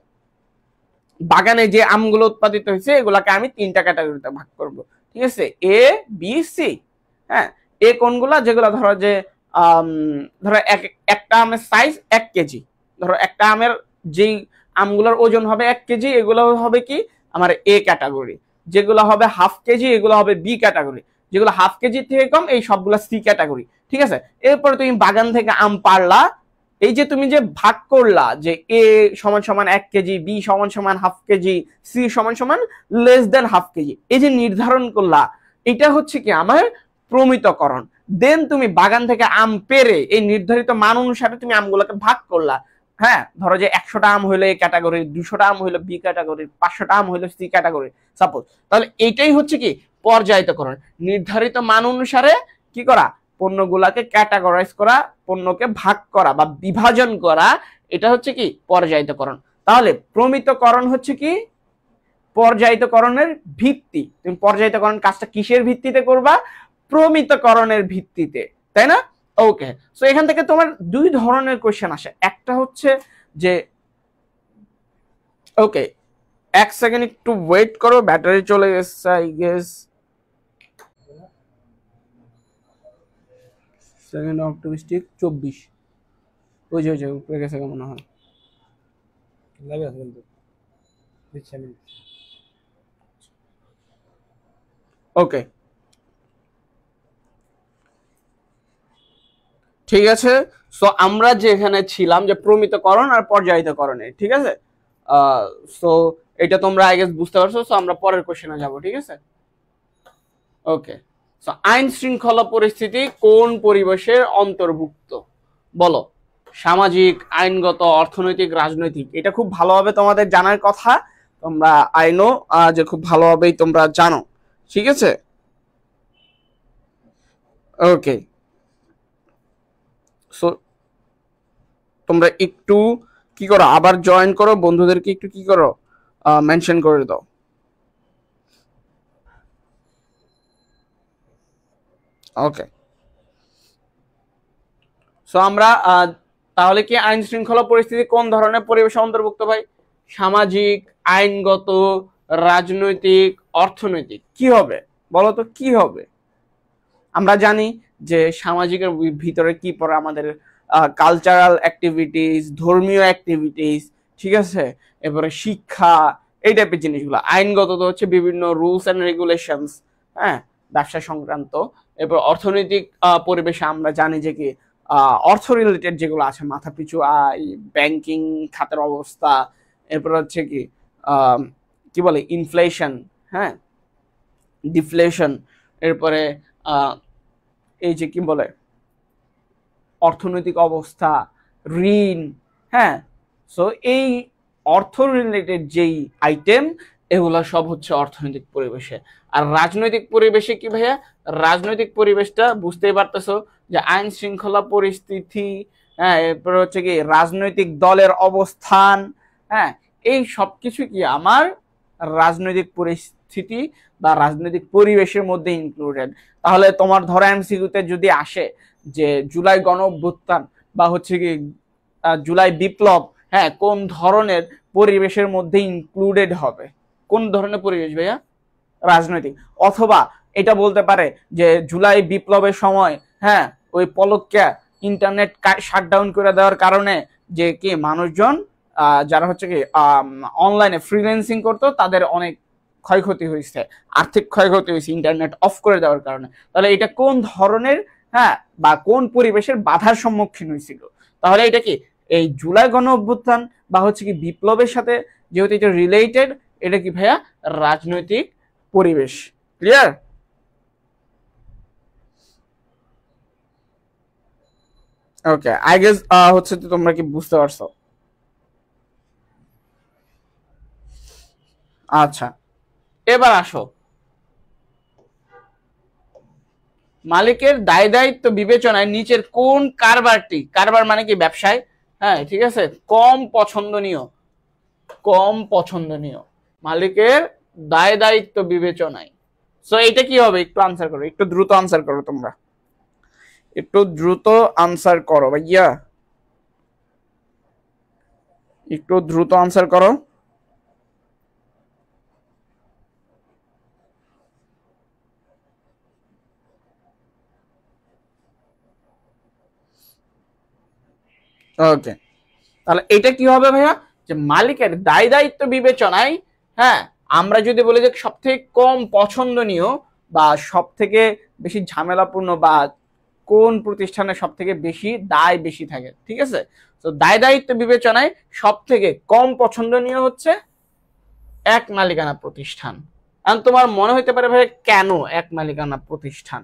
বাগানে যে আমগুলো উৎপাদিত হয়েছে এগুলাকে আমি 3টা ক্যাটাগরিতে ভাগ করব। ঠিক আছে? এ, বি, সি। হ্যাঁ, এ কোনগুলা? যেগুলো ধরো যে ধরো একটা আমের সাইজ 1 কেজি, ধরো একটা আমের যেই আমগুলোর ওজন হবে 1 কেজি, এগুলো হবে কি আমার এ ক্যাটাগরি। যেগুলো হবে হাফ কেজি এগুলো হবে বি ক্যাটাগরি। যেগুলো হাফ কেজি থেকে কম এই সবগুলো সি ক্যাটাগরি। ঠিক আছে? এরপরে তুমি বাগান থেকে আম পারলা, এই যে তুমি যে ভাগ করলা যে এ সমান সমান 1 কেজি, বি সমান সমান হাফ কেজি, সি সমান সমান লেস দেন হাফ কেজি, এই যে নির্ধারণ করলা, এটা হচ্ছে কি আমার প্রমিতকরণ। দেন তুমি বাগান থেকে আম পেরে এই নির্ধারিত মান অনুসারে তুমি আমগুলোকে ভাগ করলা। হ্যাঁ, ধরো যে 100টা আম হইলো এ ক্যাটাগরি, 200টা আম হইলো বি ক্যাটাগরি, 500টা আম হইলো সি ক্যাটাগরি সাপোজ। তাহলে এইটাই হচ্ছে কি পর্যায়িতকরণ। নির্ধারিত মান অনুসারে কি করা, পণ্যগুলাকে ক্যাটাগরাইজ করা, পণ্যকে ভাগ করা বা বিভাজন করা, এটা হচ্ছে কি পর্যায়িতকরণ। তাহলে প্রমিতকরণ হচ্ছে কি পর্যায়িতকরণের ভিত্তি। তুমি পর্যায়িতকরণ কাজটা কিসের ভিত্তিতে করবা, প্রমিতকরণের ভিত্তিতে, তাই না? ওকে, সো এখান থেকে তোমার দুই ধরনের কোশ্চেন আসে। একটা হচ্ছে যে ওকে, এক সেকেন্ড একটু ওয়েট করো, ব্যাটারি চলে গেছে আই গেস। সেকেন্ড অপটিমিস্টিক 24, ওই যে উপরে গেছে মনে হয়। লাগে আছে কিন্তু দিচ্ছি আমি। ওকে, ঠিক আছে। সো আমরা যে এখানে ছিলাম যে প্রমিতকরণ আর পর্যায়িতকরণে, ঠিক আছে। সো এটা তোমরা আই গেস বুঝতে পারছো। সো আমরা পরের কোশ্চেনে যাব, ঠিক আছে। ওকে, সো আইন শৃঙ্খলা পরিস্থিতি কোন পরিবেশের অন্তর্ভুক্ত? বলো। সামাজিক, আইনগত, অর্থনৈতিক, রাজনৈতিক। এটা খুব ভালোভাবে তোমাদের জানার কথা, তোমরা আইনো যে খুব ভালোভাবেই তোমরা জানো, ঠিক আছে। ওকে, সো তোমরা একটু কি করো, আবার জয়েন করো, বন্ধুদেরকে একটু কি করো মেনশন করে দাও। ওকে, সো আমরা তাহলে কি আইন শৃঙ্খলা পরিস্থিতি কোন ধরনের পরিবেশে অন্তর্ভুক্ত ভাই? সামাজিক, আইনগত, রাজনৈতিক, অর্থনৈতিক। কি হবে বলো তো, কি হবে? আমরা জানি যে সামাজিকের ভিতরে কি পড়ে, আমাদের কালচারাল অ্যাক্টিভিটিস, ধর্মীয় অ্যাক্টিভিটিস, ঠিক আছে, এরপরে শিক্ষা, এই টাইপের জিনিসগুলো। আইনগত তো হচ্ছে বিভিন্ন রুলস অ্যান্ড রেগুলেশনস, হ্যাঁ, ব্যবসা সংক্রান্ত। এরপর অর্থনৈতিক পরিবেশে আমরা জানি যে কি অর্থ রিলেটেড যেগুলো আছে, মাথাপিছু আয়, ব্যাংকিং খাতের অবস্থা, এরপর হচ্ছে কি কি বলে ইনফ্লেশন, হ্যাঁ, ডিফ্লেশন, এরপরে এই যে কি বলে অর্থনৈতিক অবস্থা, ঋণ, হ্যাঁ। সো এই অর্থ রিলেটেড যেই আইটেম, এগুলো সব হচ্ছে অর্থনৈতিক পরিবেশে। আর রাজনৈতিক পরিবেশে কি ভাইয়া? রাজনৈতিক পরিবেশটা বুঝতেই পারতেছো যে আইন শৃঙ্খলা পরিস্থিতি, হ্যাঁ, এরপর হচ্ছে কি রাজনৈতিক দলের অবস্থান, হ্যাঁ, এই সবকিছু কি আমার রাজনৈতিক পরিস্থিতি বা রাজনৈতিক পরিবেশের মধ্যে ইনক্লুডেড। তাহলে তোমার ধরো এমসিকিউতে যদি আসে যে জুলাই গণ অভ্যুত্থান বা হচ্ছে কি জুলাই বিপ্লব, হ্যাঁ, কোন ধরনের পরিবেশের মধ্যে ইনক্লুডেড হবে? কোন ধরনের পরিবেশ ভাইয়া? রাজনৈতিক। অথবা এটা বলতে পারে যে জুলাই বিপ্লবের সময়, হ্যাঁ, ওই পলককে ইন্টারনেট শাটডাউন করে দেওয়ার কারণে যে কি মানুষজন যারা হচ্ছে কি অনলাইনে ফ্রিল্যান্সিং করতো, তাদের অনেক ক্ষয়ক্ষতি হয়েছে, আর্থিক ক্ষয়ক্ষতি হয়েছে ইন্টারনেট অফ করে দেওয়ার কারণে। তাহলে এটা কোন ধরনের, হ্যাঁ, বা কোন পরিবেশের বাধার সম্মুখীন হয়েছিল? তাহলে এটা কি এই জুলাই গণ অভ্যুত্থান বা হচ্ছে কি বিপ্লবের সাথে যেহেতু এটা রিলেটেড, এটা কি ভাইয়া রাজনৈতিক পরিবেশ। ক্লিয়ার? ওকে, আই গেস হচ্ছে তোমরা কি বুঝতে পারছো? আচ্ছা, এবার আসো, মালিকের দায় দায়িত্ব বিবেচনায় নিচের কোন কারবারটি, কারবার মানে কি ব্যবসায়, হ্যাঁ, ঠিক আছে, কম পছন্দনীয়, কম পছন্দনীয় মালিকের দায় দায়িত্ব বিবেচনায়। সো এটা কি হবে, একটু আনসার করো, একটু দ্রুত আনসার করো, তোমরা একটু দ্রুত আনসার করো ভাইয়া, একটু দ্রুত আনসার করো। ওকে, তাহলে এটা কি হবে ভাইয়া, যে মালিকের দায় দায়িত্ব বিবেচনায়, হ্যাঁ, আমরা যদি বলি যে সব থেকে কম পছন্দনীয় বা সব থেকে বেশি ঝামেলাপূর্ণ বা কোন প্রতিষ্ঠানে সব থেকে বেশি দায় বেশি থাকে, ঠিক আছে? তো দায় দায়িত্ব বিবেচনায় সব থেকে কম পছন্দনীয় হচ্ছে এক মালিকানা প্রতিষ্ঠান। এখন তোমার মনে হইতে পারে ভাই কেন এক মালিকানা প্রতিষ্ঠান?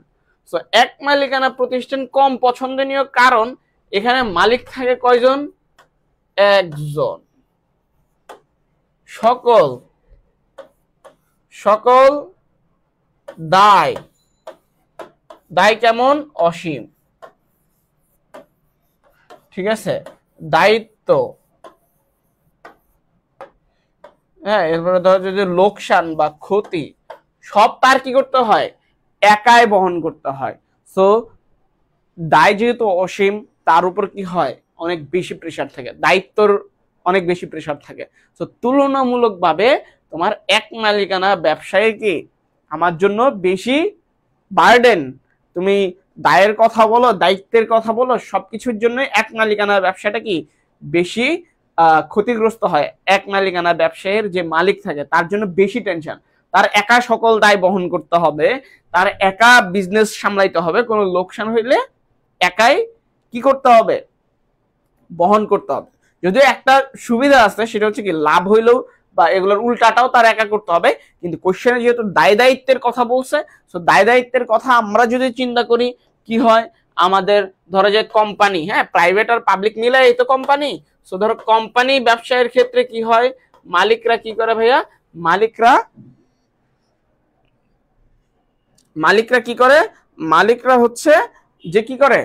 তো এক মালিকানা প্রতিষ্ঠান কম পছন্দনীয় কারণ এখানে মালিক থাকে কয়জন? একজন। সকল সকল দায় দায় কেমন? অসীম, ঠিক আছে? দায়িত্ব, হ্যাঁ, এরপরে ধরো যদি লোকসান বা ক্ষতি সব তার কি করতে হয়? একাই বহন করতে হয়। সো দায় যেহেতু অসীম, তার উপর কি হয়? অনেক বেশি প্রেশার থাকে, দায়িত্বর অনেক বেশি প্রেশার থাকে। তো তুলনামূলকভাবে তোমার এক মালিকানা ব্যবসায় কি আমার জন্য বেশি বার্ডেন, তুমি দায়ের কথা বলো, দায়িত্বের কথা বলো, সবকিছুর জন্য এক মালিকানা ব্যবসাটা কি বেশি ক্ষতিগ্রস্ত হয়। এক মালিকানা ব্যবসায়ের যে মালিক থাকে তার জন্য বেশি টেনশন, তার একা সকল দায় বহন করতে হবে, তার একা বিজনেস সামলাইতে হবে, কোনো লোকসান হইলে একাই কি করতে হবে? বহন করতে হবে। যদিও একটা সুবিধা আছে, সেটা হচ্ছে কি লাভ হইলেও বা এগুলোর উল্টাটাও তার একা করতে হবে, কিন্তু কোশ্চেনে যেহেতু দায় দায়িত্বের কথা বলছে, তো দায় দায়িত্বের কথা আমরা যদি চিন্তা করি কি হয়, আমাদের ধরো যে কোম্পানি, হ্যাঁ, প্রাইভেট আর পাবলিক মিলে এই তো কোম্পানি। সো ধরো কোম্পানি ব্যবসায়ের ক্ষেত্রে কি হয়, মালিকরা কি করে ভাইয়া? মালিকরা কি করে? মালিকরা হচ্ছে যে কি করে,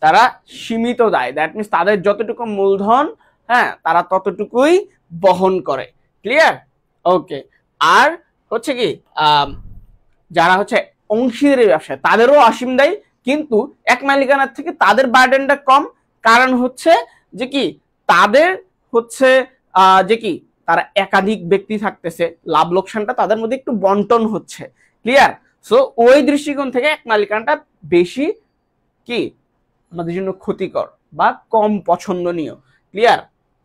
তারা সীমিত দায়, দ্যাট মিনস তাদের যতটুকু মূলধন, হ্যাঁ, তারা ততটুকুই বহন করে। ক্লিয়ার? ওকে। আর হচ্ছে কি যারা হচ্ছে অংশীদারি ব্যবসা, তাদেরও অসীম দায়, কিন্তু এক মালিকানার থেকে তাদের বার্ডেনটা কম। কারণ হচ্ছে যে কি তাদের হচ্ছে যে কি তারা একাধিক ব্যক্তি থাকতেছে, লাভ লোকসানটা তাদের মধ্যে একটু বন্টন হচ্ছে। ক্লিয়ার? সো ওই দৃষ্টিকোণ থেকে এক মালিকানাটা বেশি কি আমাদের জন্য ক্ষতিকর বা কম পছন্দনীয়। ক্লিয়ার?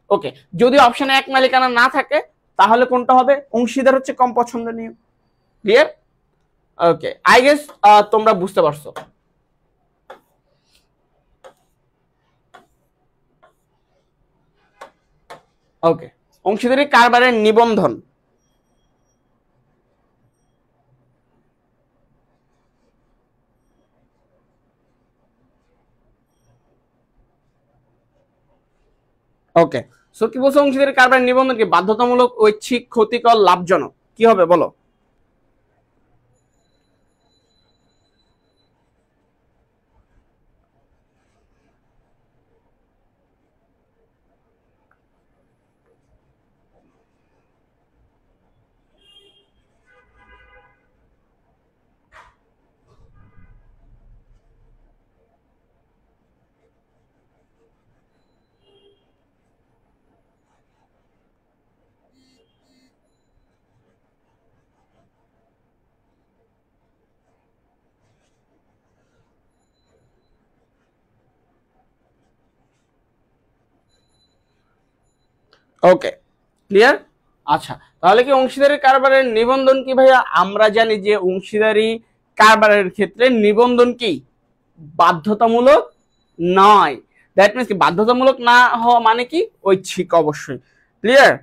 ওকে। যদি অপশনে এক মালিকানা না থাকে তাহলে কোনটা হবে? অংশীদার হচ্ছে কম পছন্দনীয়। ক্লিয়ার? ওকে, আই গেস তোমরা বুঝতে পারছো। ওকে, অংশীদারি কারবারের নিবন্ধন। ওকে, সো কি বলছো? অংশীদারি কারবারের নিবন্ধন কি বাধ্যতামূলক, ঐচ্ছিক, ক্ষতিকর, লাভজনক? কি হবে বলো? ওকে, ক্লিয়ার? আচ্ছা, তাহলে কি অংশীদারি কারবারের নিবন্ধন কি ভাইয়া? আমরা জানি যে অংশীদারি কারবারের ক্ষেত্রে নিবন্ধন কি বাধ্যতামূলক নয়। দ্যাট মিনস কি বাধ্যতামূলক না হওয়া মানে কি ঐচ্ছিক অবশ্যই। ক্লিয়ার?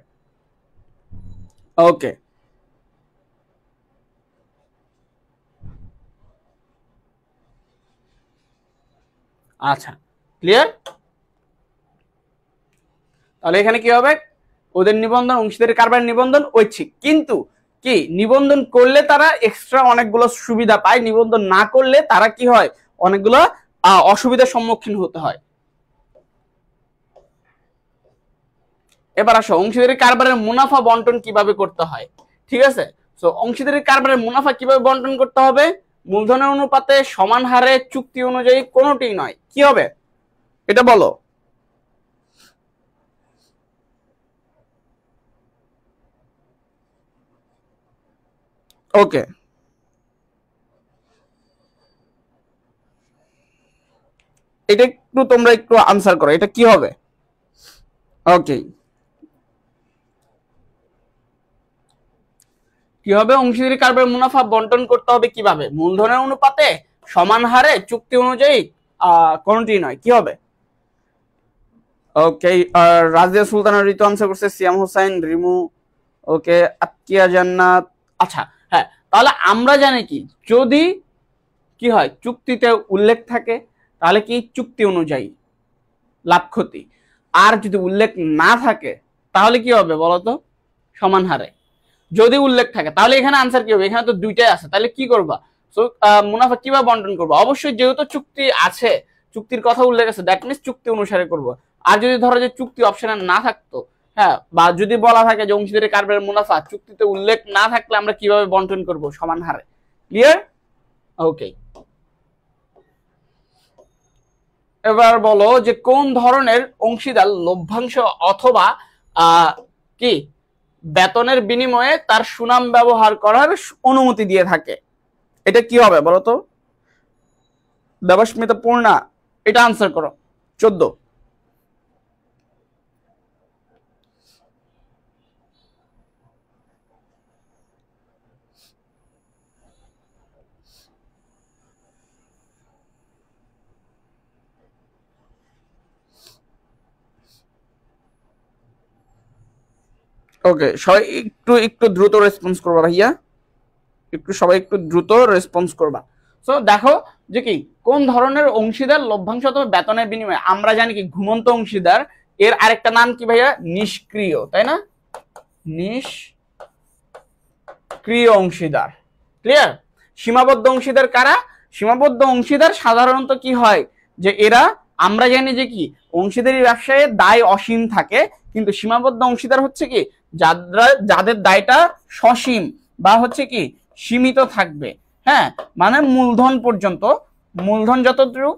ওকে, আচ্ছা, ক্লিয়ার? তাহলে এখানে কি হবে? ওদের নিবন্ধন, অংশীদারি কারবারের নিবন্ধন ঐচ্ছিক, কিন্তু কি নিবন্ধন করলে তারা এক্সট্রা অনেকগুলো সুবিধা পায়, নিবন্ধন না করলে তারা কি হয়? অনেকগুলো অসুবিধার সম্মুখীন হতে হয়। এবার আসো অংশীদারি কারবারের মুনাফা বন্টন কিভাবে করতে হয়। ঠিক আছে, তো অংশীদারি কারবারের মুনাফা কিভাবে বন্টন করতে হবে? মূলধনের অনুপাতে, সমান হারে, চুক্তি অনুযায়ী, কোনোটি নয়। কি হবে এটা বলো? ওকে, এটা একটু তোমরা একটু আনসার করো, এটা কি হবে? ওকে, কি হবে? অংশীদারি কারবারের মুনাফা বন্টন করতে হবে কিভাবে? মূলধনের অনুপাতে, সমান হারে চুক্তি অনুযায়ী কোনটি নয়, কি হবে? ওকে, রাজিয়া সুলতানা ঋতু আনসার করছে, সিয়াম হোসেন, রিমু, ওকে, আতকিয়া জান্নাত। আচ্ছা হ্যাঁ, তাহলে আমরা জানি কি, যদি কি হয় চুক্তিতে উল্লেখ থাকে তাহলে কি চুক্তি অনুযায়ী লাভ ক্ষতি, আর যদি উল্লেখ না থাকে তাহলে কি হবে বলতো? সমান হারে। যদি উল্লেখ থাকে তাহলে এখানে আনসার কি হবে? এখানে তো দুইটাই আছে, তাহলে কি করবা? সো মুনাফা কিভাবে বন্টন করবো? অবশ্যই যেহেতু চুক্তি আছে, চুক্তির কথা উল্লেখ আছে, দ্যাট মিনস চুক্তি অনুসারে করব। আর যদি ধরো যে চুক্তি অপশনে না থাকতো, হ্যাঁ, বা যদি বলা থাকে যে অংশীদারি কারবারের মুনাফা চুক্তিতে উল্লেখ না থাকলে আমরা কিভাবে বন্টন করব? সমান হারে। ক্লিয়ার? ওকে, এবার বলো যে কোন ধরনের অংশীদার লভ্যাংশ অথবা কি বেতনের বিনিময়ে তার সুনাম ব্যবহার করার অনুমতি দিয়ে থাকে? এটা কি হবে বলতো? দেবস্মিতা, পূর্ণা, এটা আনসার করো। 14। ওকে, সবাই একটু একটু দ্রুত রেসপন্স করবা ভাইয়া, সবাই একটু দ্রুত রেসপন্স করবা। সো দেখো যে কি কোন ধরনের অংশীদার লভ্যাংশ অথবা বেতনের বিনিময়ে, আমরা জানি কি ঘুমন্ত অংশীদার, এর আরেকটা নাম কি ভাইয়া? নিষ্ক্রিয়, তাই না? নিষ্ক্রিয় অংশীদার। ক্লিয়ার? সীমাবদ্ধ অংশীদার কারা? সীমাবদ্ধ অংশীদার সাধারণত কি হয় যে এরা, আমরা জানি যে কি অংশীদারি ব্যবসায় দায় অসীম থাকে, কিন্তু সীমাবদ্ধ অংশীদার হচ্ছে কি যাদের দায়টা সসীম বা হচ্ছে কি সীমিত থাকবে। হ্যাঁ, মানে মূলধন পর্যন্ত, মূলধন যতটুকু,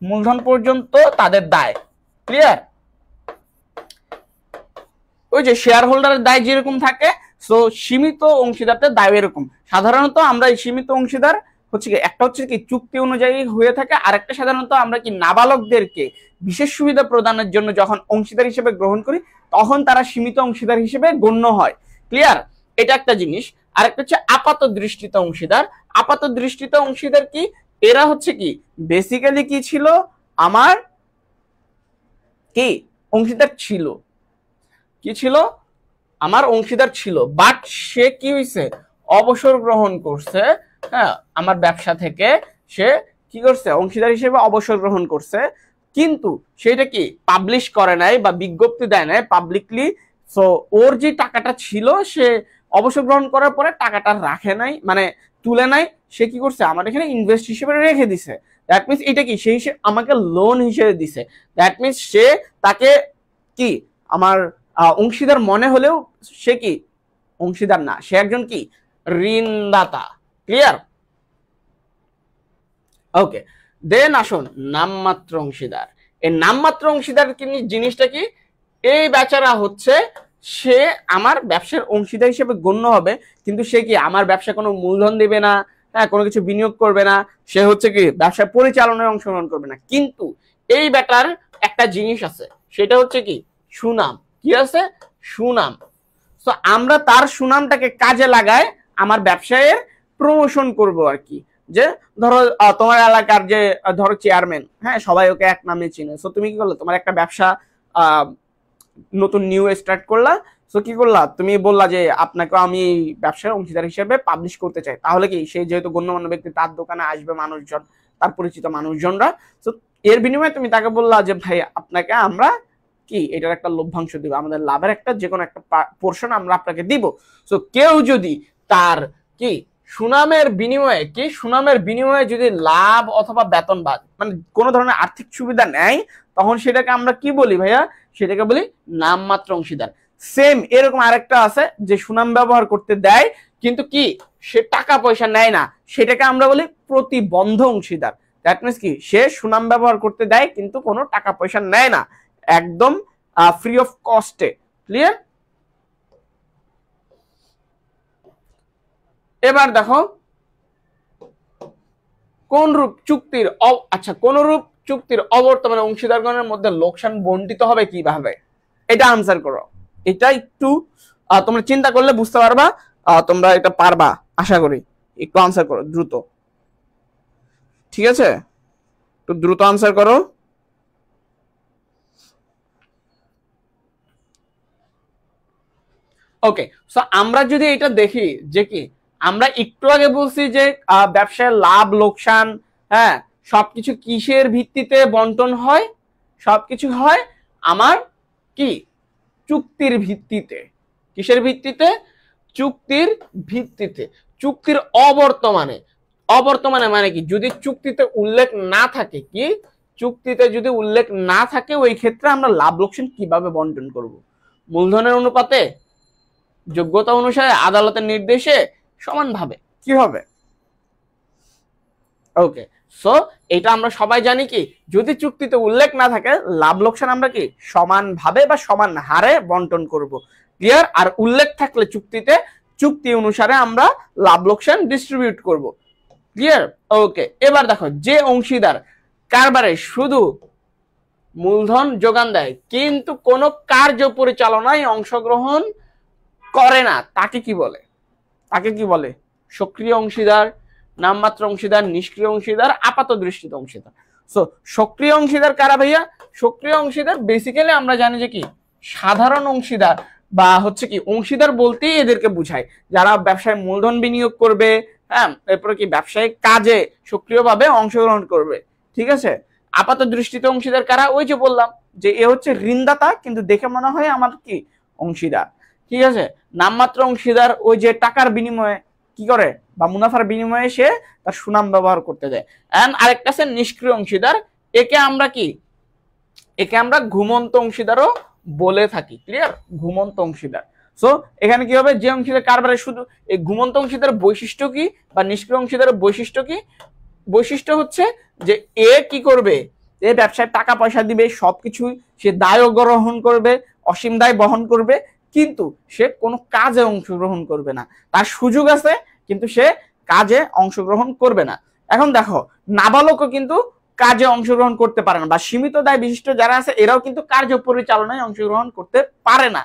মূলধন পর্যন্ত তাদের দায়। ক্লিয়ার? ওই যে শেয়ার হোল্ডারের দায় যেরকম থাকে, সো সীমিত অংশীদারদের দায় এরকম। সাধারণত আমরা এই সীমিত অংশীদার হচ্ছে কি, একটা হচ্ছে কি চুক্তি অনুযায়ী হয়ে থাকে, আর একটা সাধারণত আমরা কি নাবালকদেরকে বিশেষ সুবিধা প্রদানের জন্য যখন অংশীদার হিসেবে গ্রহণ করি তখন তারা সীমিত অংশীদার হিসেবে গণ্য হয়। ক্লিয়ার? এটা একটা জিনিস। আরেকটা হচ্ছে আপাত দৃষ্টিত অংশীদার। আপাত দৃষ্টিত অংশীদার কি, এরা হচ্ছে কি বেসিক্যালি কি ছিল, আমার কি অংশীদার ছিল, কি ছিল, আমার অংশীদার ছিল, বাট সে কি হয়েছে, অবসর গ্রহণ করছে। হ্যাঁ, আমার ব্যবসা থেকে সে কি করছে, অংশীদার হিসেবে অবসর গ্রহণ করছে, কিন্তু সেটা কি পাবলিশ করে নাই বা বিজ্ঞপ্তি দেয় নাই পাবলিকলি। সো ওর যে টাকাটা ছিল, সে অবসর গ্রহণ করার পরে টাকাটা রাখে নাই, মানে তুলে নাই, সে কি করছে আমার এখানে ইনভেস্ট হিসেবে রেখে দিছে। দ্যাট মিনস এটা কি, সেই হিসেবে আমাকে লোন হিসেবে দিছে। দ্যাট মিনস সে, তাকে কি আমার অংশীদার মনে হলেও সে কি অংশীদার না, সে একজন কি ঋণদাতা। ক্লিয়ার? ওকে, দেন আসুন নামমাত্র অংশীদার। এই নামমাত্র অংশীদার জিনিসটা কি, এই বেচারা হচ্ছে সে আমার ব্যবসার অংশীদার হিসেবে গণ্য হবে, কিন্তু সে কি আমার ব্যবসা কোনো মূলধন দেবে না, হ্যাঁ, কোনো কিছু বিনিয়োগ করবে না, সে হচ্ছে কি ব্যবসা পরিচালনায় অংশগ্রহণ করবে না। কিন্তু এই বেটার একটা জিনিস আছে, সেটা হচ্ছে কি সুনাম। কি আছে? সুনাম। তো আমরা তার সুনামটাকে কাজে লাগায় আমার ব্যবসায়ের প্রমোশন করব আর কি। যে ধরো তোমার এলাকার যে ধরো চেয়ারম্যান, হ্যাঁ, সবাই ওকে এক নামে চিনে। সো তুমি কি করলে, তোমার একটা ব্যবসা নতুন নিউ স্টার্ট করলা, সো কি করলা, তুমি বললা যে আপনাকে আমি ব্যবসার অংশীদার হিসেবে পাবলিশ করতে চাই। তাহলে কি সেই যেহেতু গণ্যমান্য ব্যক্তি, তার দোকানে আসবে মানুষজন, তার পরিচিত মানুষজনরা। সো এর বিনিময়ে তুমি তাকে বললা যে ভাই আপনাকে আমরা কি এটার একটা লভ্যাংশ দিব, আমাদের লাভের একটা যে কোনো একটা পোর্শন আমরা আপনাকে দিব। সো কেউ যদি তার কি সুনামের বিনিময়ে, কি সুনামের বিনিময়ে যদি লাভ অথবা বেতন বা মানে কোনো ধরনের আর্থিক সুবিধা নেয়, তখন সেটাকে আমরা কি বলি ভাইয়া? সেটাকে বলি নামমাত্র অংশীদার। সেম এরকম আরেকটা আছে যে সুনাম ব্যবহার করতে দেয় কিন্তু কি সে টাকা পয়সা নেয় না, সেটাকে আমরা বলি প্রতিবন্ধ অংশীদার। দ্যাট মিনস কি সে সুনাম ব্যবহার করতে দেয় কিন্তু কোনো টাকা পয়সা নেয় না, একদম ফ্রি অফ কস্টে। ক্লিয়ার? এবার দেখো কোন রূপ চুক্তির আচ্ছা, কোন রূপ চুক্তির অবর্তমানে অংশীদারগণের মধ্যে লোকসান বন্টিত হবে কিভাবে? এটা আনসার করো। এটা একটু তোমরা চিন্তা করলে বুঝতে পারবা, তোমরা এটা পারবা আশা করি। একটু আনসার করো দ্রুত। ঠিক আছে, একটু দ্রুত আনসার করো। ওকে, সো আমরা যদি এটা দেখি যে কি আমরা একটু আগে বলছি যে ব্যবসায় লাভ লোকসান, হ্যাঁ, সবকিছু কিসের ভিত্তিতে বন্টন হয়? সবকিছু হয় আমার কি চুক্তির ভিত্তিতে। কিসের ভিত্তিতে? চুক্তির ভিত্তিতে। চুক্তির অবর্তমানে, অবর্তমানে মানে কি যদি চুক্তিতে উল্লেখ না থাকে, কি চুক্তিতে যদি উল্লেখ না থাকে ওই ক্ষেত্রে আমরা লাভ লোকসান কিভাবে বন্টন করব? মূলধনের অনুপাতে, যোগ্যতা অনুসারে, আদালতের নির্দেশে, সমানভাবে। কি হবে? ওকে, সো এটা আমরা সবাই জানি কি যদি চুক্তিতে উল্লেখ না থাকে লাভ লোকসান আমরা কি সমানভাবে বা সমান হারে বন্টন করব। ক্লিয়ার? আর উল্লেখ থাকলে চুক্তিতে, চুক্তি অনুসারে আমরা লাভ লোকসান ডিস্ট্রিবিউট করব। ক্লিয়ার? ওকে, এবার দেখো যে অংশীদার কারবারে শুধু মূলধন যোগান দেয় কিন্তু কোনো কার্য পরিচালনায় অংশগ্রহণ করে না তাকে কি বলে? তাকে কি বলে? সক্রিয় অংশীদার, নামমাত্র অংশীদার, নিষ্ক্রিয় অংশীদার, আপাত দৃষ্টিতে অংশীদার। সো সক্রিয় অংশীদার কারা ভাইয়া? সক্রিয় অংশীদার বেসিক্যালি আমরা জানি যে কি সাধারণ অংশীদার বা হচ্ছে কি অংশীদার বলতেই এদেরকে বুঝায় যারা ব্যবসায় মূলধন বিনিয়োগ করবে, হ্যাঁ, এরপরে কি ব্যবসায়িক কাজে সক্রিয়ভাবে অংশগ্রহণ করবে। ঠিক আছে? আপাত দৃষ্টিতে অংশীদার কারা? ওই যে বললাম যে এ হচ্ছে ঋণদাতা কিন্তু দেখে মনে হয় আমার কি অংশীদার। ঠিক আছে? নামমাত্র অংশীদার ওই যে টাকার বিনিময়ে কি করে বা মুনাফার বিনিময়ে সে তার সুনাম ব্যবহার করতে দেয়। এন্ড আরেকটা আছে নিষ্ক্রিয় অংশীদার, একে আমরা কি একে আমরা ঘুমন্ত অংশীদারও বলে থাকি। ক্লিয়ার? ঘুমন্ত অংশীদার। সো এখানে কি হবে যে অংশীদার কারবারে শুধু এই ঘুমন্ত অংশীদার বৈশিষ্ট্য কি বা নিষ্ক্রিয় অংশীদারের বৈশিষ্ট্য কি? বৈশিষ্ট্য হচ্ছে যে এ কি করবে, এ ব্যবসায় টাকা পয়সা দিবে, সবকিছুই সে দায় গ্রহণ করবে, অসীম দায় বহন করবে, কিন্তু সে কোনো কাজে অংশগ্রহণ করবে না। তার সুযোগ আছে কিন্তু সে কাজে অংশগ্রহণ করবে না। এখন দেখো নাবালকও কিন্তু কাজে অংশগ্রহণ করতে পারে না বা সীমিত দায় বিশিষ্ট যারা আছে এরাও কিন্তু কার্য পরিচালনায় অংশগ্রহণ করতে পারে না।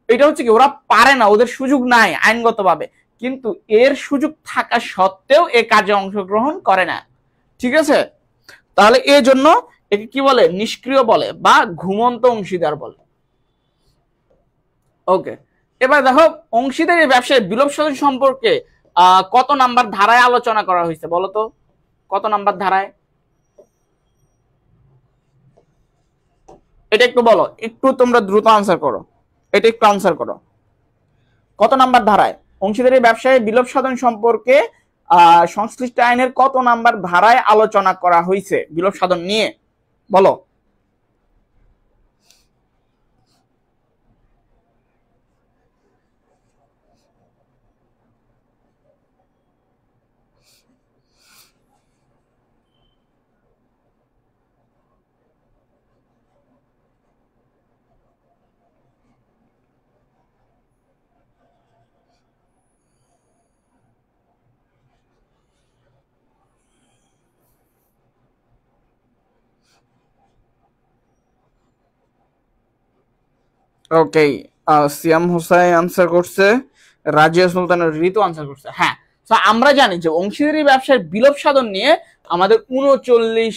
এটা হচ্ছে কি ওরা পারে না, ওদের সুযোগ নাই আইনগতভাবে, কিন্তু এর সুযোগ থাকা সত্ত্বেও এ কাজে অংশগ্রহণ করে না। ঠিক আছে? তাহলে এই জন্য একে কি বলে? নিষ্ক্রিয় বলে বা ঘুমন্ত অংশীদার বলে। ওকে, এবার দেখো অংশীদারি ব্যবসায় বিলোপ সাধন সম্পর্কে কত নাম্বার ধারায় আলোচনা করা হয়েছে বলো তো? কত নাম্বার ধারায়? এটা একটু বলো, একটু তোমরা দ্রুত আনসার করো, এটা একটু আনসার করো। কত নাম্বার ধারায় অংশীদারি ব্যবসায় বিলোপ সাধন সম্পর্কে সংশ্লিষ্ট আইনের কত নাম্বার ধারায় আলোচনা করা হয়েছে বিলোপ সাধন নিয়ে? বলো। ওকে, সিয়াম হোসাইন আনসার করছে, রাজিয়া সুলতানের ঋতু আনসার করছে। হ্যাঁ, তো আমরা জানি যে অংশীদারি ব্যবসার বিলোপ সাধন নিয়ে আমাদের 39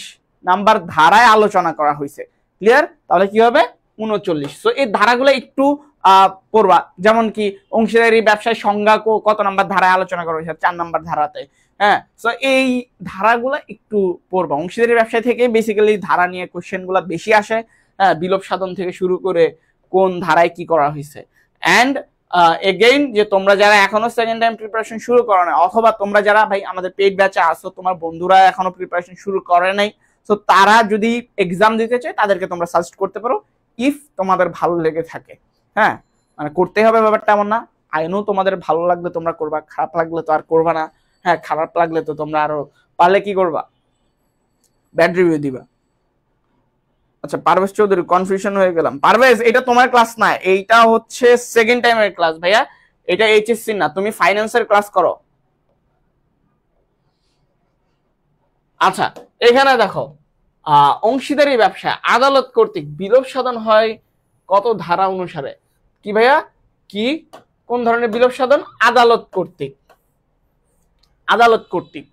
নাম্বার ধারায় আলোচনা করা হয়েছে। ক্লিয়ার? তাহলে কি হবে 39। তো এই ধারাগুলো একটু পড়বা, যেমন কি অংশীদারি ব্যবসায় সংজ্ঞা কত নাম্বার ধারায় আলোচনা করা হয়েছে? 4 নাম্বার ধারাতে। হ্যাঁ, তো এই ধারাগুলো একটু পড়বা। অংশীদারি ব্যবসায় থেকে বেসিক্যালি ধারা নিয়ে কোশ্চেন গুলা বেশি আসে। হ্যাঁ, বিলোপ সাধন থেকে শুরু করে কোন ধারায় কি করা হয়েছে। এন্ড এগেইন যে তোমরা যারা এখনো সেকেন্ড টাইম প্রিপারেশন শুরু করো না, অথবা তোমরা যারা ভাই আমাদের পেইড ব্যাচে আসো তোমার বন্ধুরা এখনো প্রিপারেশন শুরু করে নাই, তো তারা যদি এক্সাম দিতে চায় তাদেরকে তোমরা সাজেস্ট করতে পারো ইফ তোমাদের ভালো লেগে থাকে। হ্যাঁ, মানে করতে হবে ব্যাপারটা এমন না, আইনও তোমাদের ভালো লাগলে তোমরা করবা, খারাপ লাগলে তো আর করবা না। হ্যাঁ, খারাপ লাগলে তো তোমরা আরো পারলে কি করবা, ব্যাড রিভিউ দিবা। আচ্ছা, পারভেজ চৌধুরী, কনফিউশন হয়ে গেলাম। পারভেজ, এটা তোমার ক্লাস না, এইটা হচ্ছে সেকেন্ড টাইমের ক্লাস ভাইয়া, এটা এইচএসসি না, তুমি ফাইন্যান্সের ক্লাস করো। আচ্ছা, এখানে দেখো অংশীদারি ব্যবসা আদালত কর্তৃক বিলোপ সাধন হয় কত ধারা অনুসারে? কি ভাইয়া, কি কোন ধরনের বিলোপ সাধন? আদালত কর্তৃক। আদালত কর্তৃক।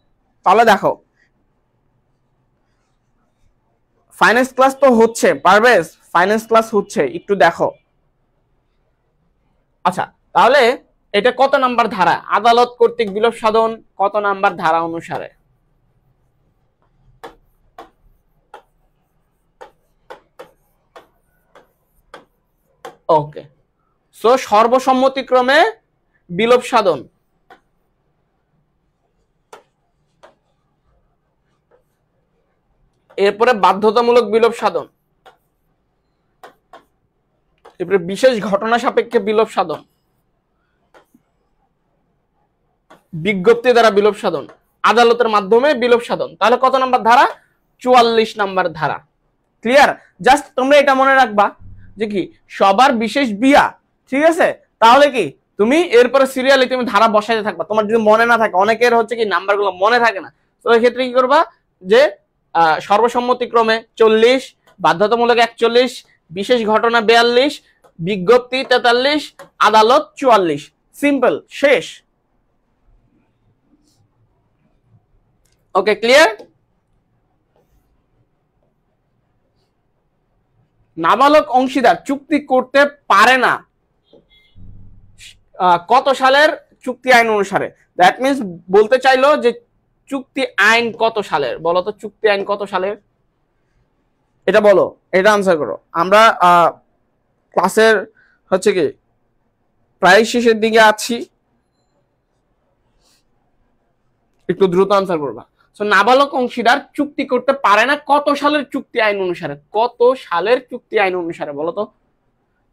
তাহলে দেখো ফাইন্যান্স ক্লাস তো হচ্ছে, পারভেজ ফাইন্যান্স ক্লাস হচ্ছে, একটু দেখো। আচ্ছা, তাহলে এটা কত নাম্বার ধারা? আদালত কর্তৃক বিলোপ সাধন কত নাম্বার ধারা অনুসারে? ওকে, সো সর্বসম্মতিক্রমে বিলোপ সাধন, এরপরে বাধ্যতামূলক বিলোপ সাধন, এরপরে বিশেষ ঘটনা সাপেক্ষে বিলোপ সাধন, বিজ্ঞপ্তি দ্বারা বিলোপ সাধন, আদালতের মাধ্যমে বিলোপ সাধন। তাহলে কত নাম্বার ধারা? 44 নাম্বার ধারা। ক্লিয়ার? জাস্ট তোমরা এটা মনে রাখবা যে কি সবার বিশেষ বিয়া, ঠিক আছে? তাহলে কি তুমি এরপরে সিরিয়ালি তুমি ধারা বসাইতে থাকবা। তোমার যদি মনে না থাকে, অনেকের হচ্ছে কি নাম্বারগুলো মনে থাকে না, তো এই ক্ষেত্রে কি করবা যে সর্বসম্মতিক্রমে 40, বাধ্যতামূলক 41, বিশেষ ঘটনা 42, বিজ্ঞপ্তি 43, আদালত 44। সিম্পল, শেষ। ওকে, ক্লিয়ার? নাবালক অংশীদার চুক্তি করতে পারে না কত সালের চুক্তি আইন অনুসারে? দ্যাট মিন্স বলতে চাইলো যে চুক্তি আইন কত সালের, বলো তো চুক্তি আইন কত সালের? এটা বলো, এটা আনসার করো। আমরা ক্লাসের হচ্ছে কি প্রায় শেষের দিকে আছি, একটু দ্রুত আনসার করবা। সো নাবালক অংশীদার চুক্তি করতে পারে না কত সালের চুক্তি আইন অনুসারে? কত সালের চুক্তি আইন অনুসারে বলো তো?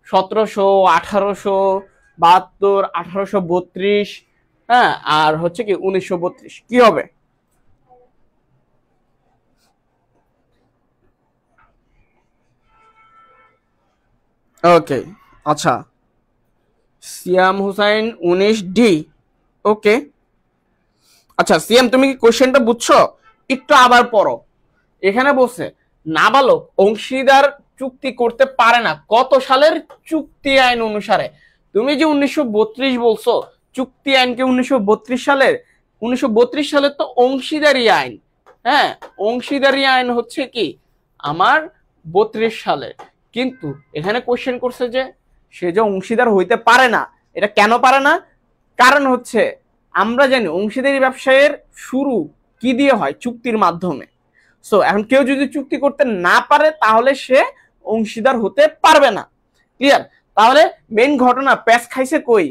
1700, 1872, 1832, হ্যাঁ, আর হচ্ছে কি 1932। কি হবে? ওকে, আচ্ছা, সিয়াম হুসাইন 19D। ওকে, আচ্ছা সিয়াম, তুমি কি কোশ্চেনটা বুঝছো? একটু আবার পড়ো। এখানে বলছে নাবালক অংশীদার চুক্তি করতে পারে না কত সালের চুক্তি আইন অনুসারে। তুমি যে 1932 বলছো, চুক্তি আইন কি 1932 সালের? 1932 সালের তো অংশীদারি আইন। হ্যাঁ, অংশীদারি আইন হচ্ছে কি আমার 32 সালের। কিন্তু এখানে কোশ্চেন করছে যে সে যে অংশীদার হইতে পারে না। এটা কেন পারে না? কারণ হচ্ছে আমরা জানি অংশীদারি ব্যবসায়ের শুরু কি দিয়ে হয়? চুক্তির মাধ্যমে। সো এখন কেউ যদি চুক্তি করতে না পারে তাহলে সে অংশীদার হতে পারবে না। ক্লিয়ার? তাহলে মেইন ঘটনা প্যাচ খাইছে কই?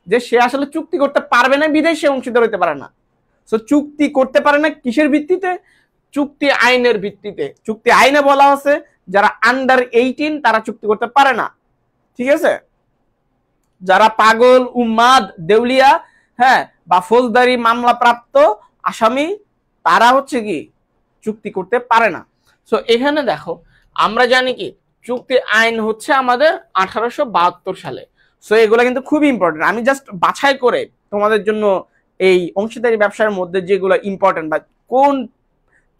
যে সে আসলে চুক্তি করতে পারবে না বিধায় সে অংশীদার হতে পারে না। সো চুক্তি করতে পারে না কিসের ভিত্তিতে? চুক্তি আইনের ভিত্তিতে। চুক্তি আইনে বলা আছে যারা আন্ডার 18 তারা চুক্তি করতে পারে না। ঠিক আছে? যারা পাগল, উম্মাদ, দেউলিয়া, হ্যাঁ, বা ফৌজদারি মামলা প্রাপ্ত আসামি, তারা হচ্ছে কি চুক্তি করতে পারে না। সো এখানে দেখো আমরা জানি কি চুক্তি আইন হচ্ছে আমাদের 1872 সালে। সো এগুলো কিন্তু খুবই ইম্পর্টেন্ট। আমি জাস্ট বাছাই করে তোমাদের জন্য এই অংশীদারি ব্যবসার মধ্যে যেগুলো ইম্পর্টেন্ট বা কোন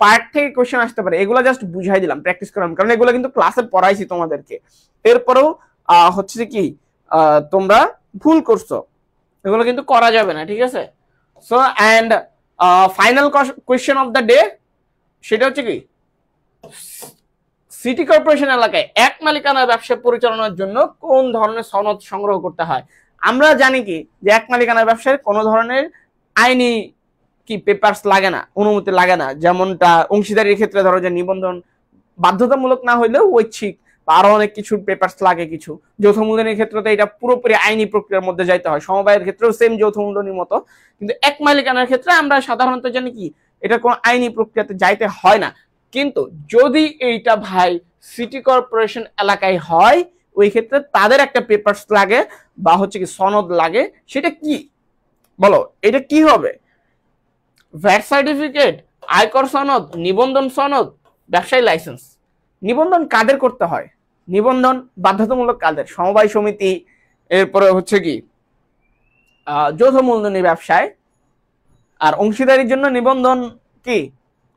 পার্ট থেকে কোশ্চেন আসতে পারে এগুলো জাস্ট বুঝাই দিলাম, প্র্যাকটিস করলাম, কারণ এগুলো কিন্তু ক্লাসে পড়াইছি তোমাদেরকে। এরপরেও হচ্ছে কি তোমরা ভুল করছো, এগুলো কিন্তু করা যাবে না। ঠিক আছে? So and final question of the day, সেটা হচ্ছে কি সিটি কর্পোরেশন এলাকায় এক মালিকানার ব্যবসা পরিচালনার জন্য কোন ধরনের সনদ সংগ্রহ করতে হয়? আমরা জানি কি যে এক মালিকানার ব্যবসায় কোনো ধরনের আইনি কি পেপারস লাগে না, অনুমতি লাগে না। যেমনটা অংশীদারির ক্ষেত্রে ধরো যে নিবন্ধন বাধ্যতামূলক না হইলেও ঐচ্ছিক বা আরো অনেক কিছু পেপারস লাগে কিছু। যৌথ মূলধনের ক্ষেত্রে তো এটা পুরোপুরি আইনি প্রক্রিয়ার মধ্যে যাইতে হয়। সমবায়ের ক্ষেত্রেও সেম যৌথ মূলধনির মতো, কিন্তু এক মালিকানার ক্ষেত্রে আমরা সাধারণত জানি কি এটা কোনো আইনি প্রক্রিয়াতে যাইতে হয় না। কিন্তু যদি এইটা ভাই সিটি কর্পোরেশন এলাকায় হয়, ওই ক্ষেত্রে তাদের একটা পেপারস লাগে বা হচ্ছে কি সনদ লাগে। সেটা কি বলো? এটা কি হবে? ভ্যাট সার্টিফিকেট, আয়কর সনদ, নিবন্ধন সনদ, ব্যবসায়ী লাইসেন্স। নিবন্ধন কাদের করতে হয়? নিবন্ধন বাধ্যতামূলক কাদের? সমবায় সমিতি, এরপরে হচ্ছে কি যৌথ মূলধনী ব্যবসায়। আর অংশীদারির জন্য নিবন্ধন কি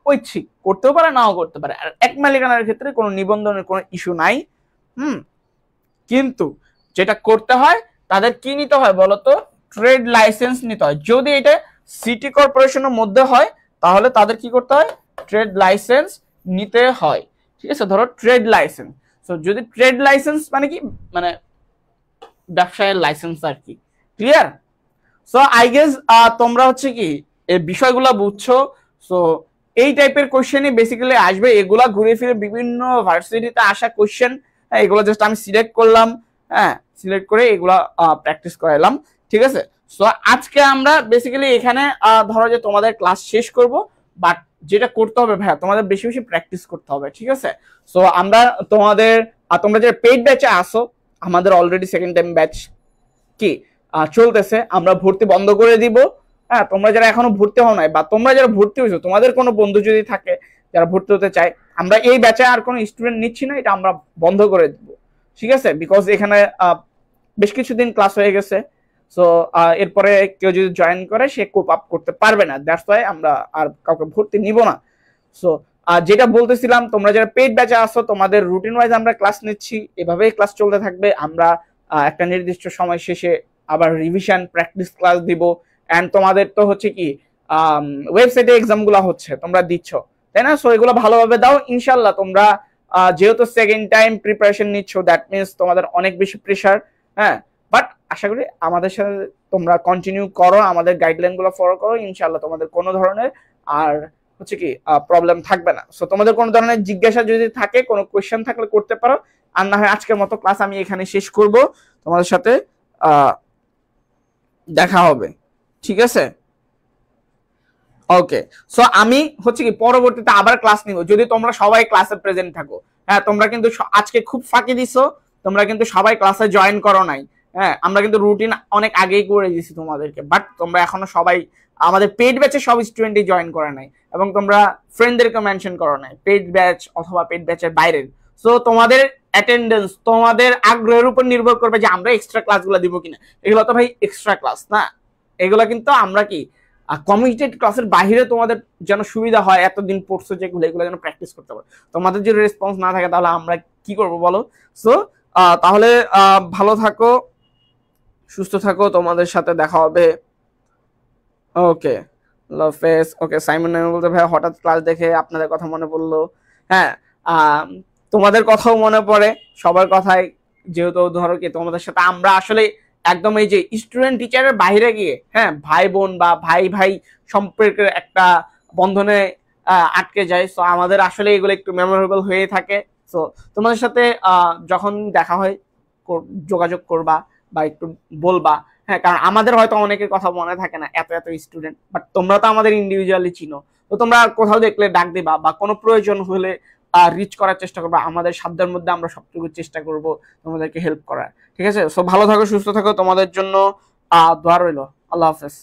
ঐচ্ছিক, করতেও পারে নাও করতে পারে। আর এক মালিকানার ক্ষেত্রে কোনো নিবন্ধনের কোনো ইস্যু নাই। কিন্তু যেটা করতে হয় তাদের কি নিতে হয় বলতো? ট্রেড লাইসেন্স নিতে হয়। যদি এটা সিটি কর্পোরেশনের মধ্যে হয় তাহলে তাদের কি করতে হয়? ট্রেড লাইসেন্স নিতে হয়। ঠিক আছে, ধরো ট্রেড লাইসেন্স। সো যদি ট্রেড লাইসেন্স মানে কি, মানে ব্যবসায়ের লাইসেন্স আর কি। ক্লিয়ার? সো আই গেস তোমরা হচ্ছে কি এই বিষয়গুলো বুঝছো। সো এই টাইপের কোশ্চেনই বেসিক্যালি আসবে, এগুলা ঘুরে ফিরে বিভিন্ন ভার্সিটিতে আসা কোশ্চেন। হ্যাঁ, এগুলো জাস্ট আমি সিলেক্ট করলাম, হ্যাঁ সিলেক্ট করে এগুলা প্র্যাকটিস করাইলাম। ঠিক আছে, সো আজকে আমরা বেসিক্যালি এখানে ধরো যে তোমাদের ক্লাস শেষ করব, বাট যেটা করতে হবে ভাইয়া তোমাদের বেশি বেশি প্র্যাকটিস করতে হবে। ঠিক আছে, সো আমরা তোমাদের তোমরা যে পেইড ব্যাচে আসো, আমাদের অলরেডি সেকেন্ড টাইম ব্যাচ কি চলতেছে, আমরা ভর্তি বন্ধ করে দিব। হ্যাঁ, তোমরা যারা এখনো ভর্তি হও নাই বা তোমরা যারা ভর্তি হয়েছো, তোমাদের কোনো বন্ধু যদি থাকে যারা ভর্তি হতে চায়, আমরা এই ব্যাচে আর কোনো স্টুডেন্ট নিচ্ছি না, এটা আমরা বন্ধ করে দিব। ঠিক আছে, বিকজ এখানে বেশ কিছুদিন ক্লাস হয়ে গেছে। সো এরপরে কেউ যদি জয়েন করে সে কোপ আপ করতে পারবে না, দ্যাটস ওয়াই আমরা আর কাউকে ভর্তি নিব না। সো যেটা বলতেছিলাম, তোমরা যারা পেইড ব্যাচে আসো তোমাদের রুটিন ওয়াইজ আমরা ক্লাস নিচ্ছি, এভাবেই ক্লাস চলতে থাকবে। আমরা একটা নির্দিষ্ট সময় শেষে আবার রিভিশন প্র্যাকটিস ক্লাস দিব। এন্ড তোমাদের তো হচ্ছে কি ওয়েবসাইটে এক্সাম গুলো হচ্ছে, তোমরা দিচ্ছ তাই না? সো এগুলো ভালোভাবে দাও ইনশাল্লাহ। তোমরা যেহেতু সেকেন্ড টাইম প্রিপারেশন নিচ্ছ, দ্যাট মিনস তোমাদের অনেক বেশি প্রেশার। হ্যাঁ, বাট আশা করি আমাদের সাথে তোমরা কন্টিনিউ করো, আমাদের গাইডলাইন গুলো ফলো করো, ইনশাল্লাহ তোমাদের কোনো ধরনের আর হচ্ছে কি প্রবলেম থাকবে না। সো তোমাদের কোনো ধরনের জিজ্ঞাসা যদি থাকে, কোনো কোয়েশ্চেন থাকলে করতে পারো। আর না হয় আজকের মতো ক্লাস আমি এখানে শেষ করব, তোমাদের সাথে দেখা হবে। ঠিক আছে, ওকে। সো আমি হচ্ছে কি পরবর্তীতে আবার ক্লাস নিব যদি তোমরা সবাই ক্লাসে প্রেজেন্ট থাকো। হ্যাঁ, তোমরা কিন্তু আজকে খুব ফাঁকি দিছো, তোমরা কিন্তু সবাই ক্লাসে জয়েন করো নাই। হ্যাঁ, আমরা কিন্তু রুটিন অনেক আগেই করে দিয়েছি তোমাদেরকে, বাট তোমরা এখনো সবাই আমাদের পেইড ব্যাচে সব স্টুডেন্টই জয়েন করে নাই, এবং তোমরা ফ্রেন্ডদেরকে মেনশন করো নাই পেইড ব্যাচ অথবা পেইড ব্যাচের বাইরের। সো তোমাদের অ্যাটেন্ডেন্স তোমাদের আগ্রহের উপর নির্ভর করবে যে আমরা এক্সট্রা ক্লাসগুলো দিব কিনা। এগুলো তো ভাই এক্সট্রা ক্লাস না, এগুলো কিন্তু আমরা কি কমিটেড ক্লাসের বাইরে তোমাদের যেন সুবিধা হয়, এতদিন পড়ছো যেগুলো এগুলো যেন প্র্যাকটিস করতে পারো। তোমাদের যদি রেসপন্স না থাকে তাহলে আমরা কি করবো বলো? সো তাহলে ভালো থাকো, সুস্থ থাকো, তোমাদের সাথে দেখা হবে। ওকে, আল্লাহ হাফেজ। ওকে, সাইমন বলতে ভাই হঠাৎ ক্লাস দেখে আপনাদের কথা মনে পড়লো। হ্যাঁ, তোমাদের কথাও মনে পড়ে, সবার কথাই। যেহেতু ধরো কি তোমাদের সাথে আমরা আসলে একদম এই যে স্টুডেন্ট টিচারের বাইরে গিয়ে, হ্যাঁ ভাই বোন বা ভাই ভাই সম্পর্কের একটা বন্ধনে আটকে যায়। সো আমাদের আসলে এগুলো একটু মেমোরেবল হয়ে থাকে। সো তোমাদের সাথে যখন দেখা হয় যোগাযোগ করবা বা একটু বলবা। হ্যাঁ, কারণ আমাদের হয়তো অনেকের কথা মনে থাকে না, এত এত স্টুডেন্ট, বাট তোমরা তো আমাদের ইন্ডিভিজুয়ালি চিনো। তো তোমরা কোথাও দেখলে ডাক দিবা বা কোনো প্রয়োজন হলে রিচ করার চেষ্টা করবো। আমাদের সাধ্যের মধ্যে আমরা সবটুকু চেষ্টা করব তোমাদেরকে হেল্প করার। ঠিক আছে, সো ভালো থাকো, সুস্থ থাকো, তোমাদের জন্য দোয়া রইলো। আল্লাহ হাফেজ।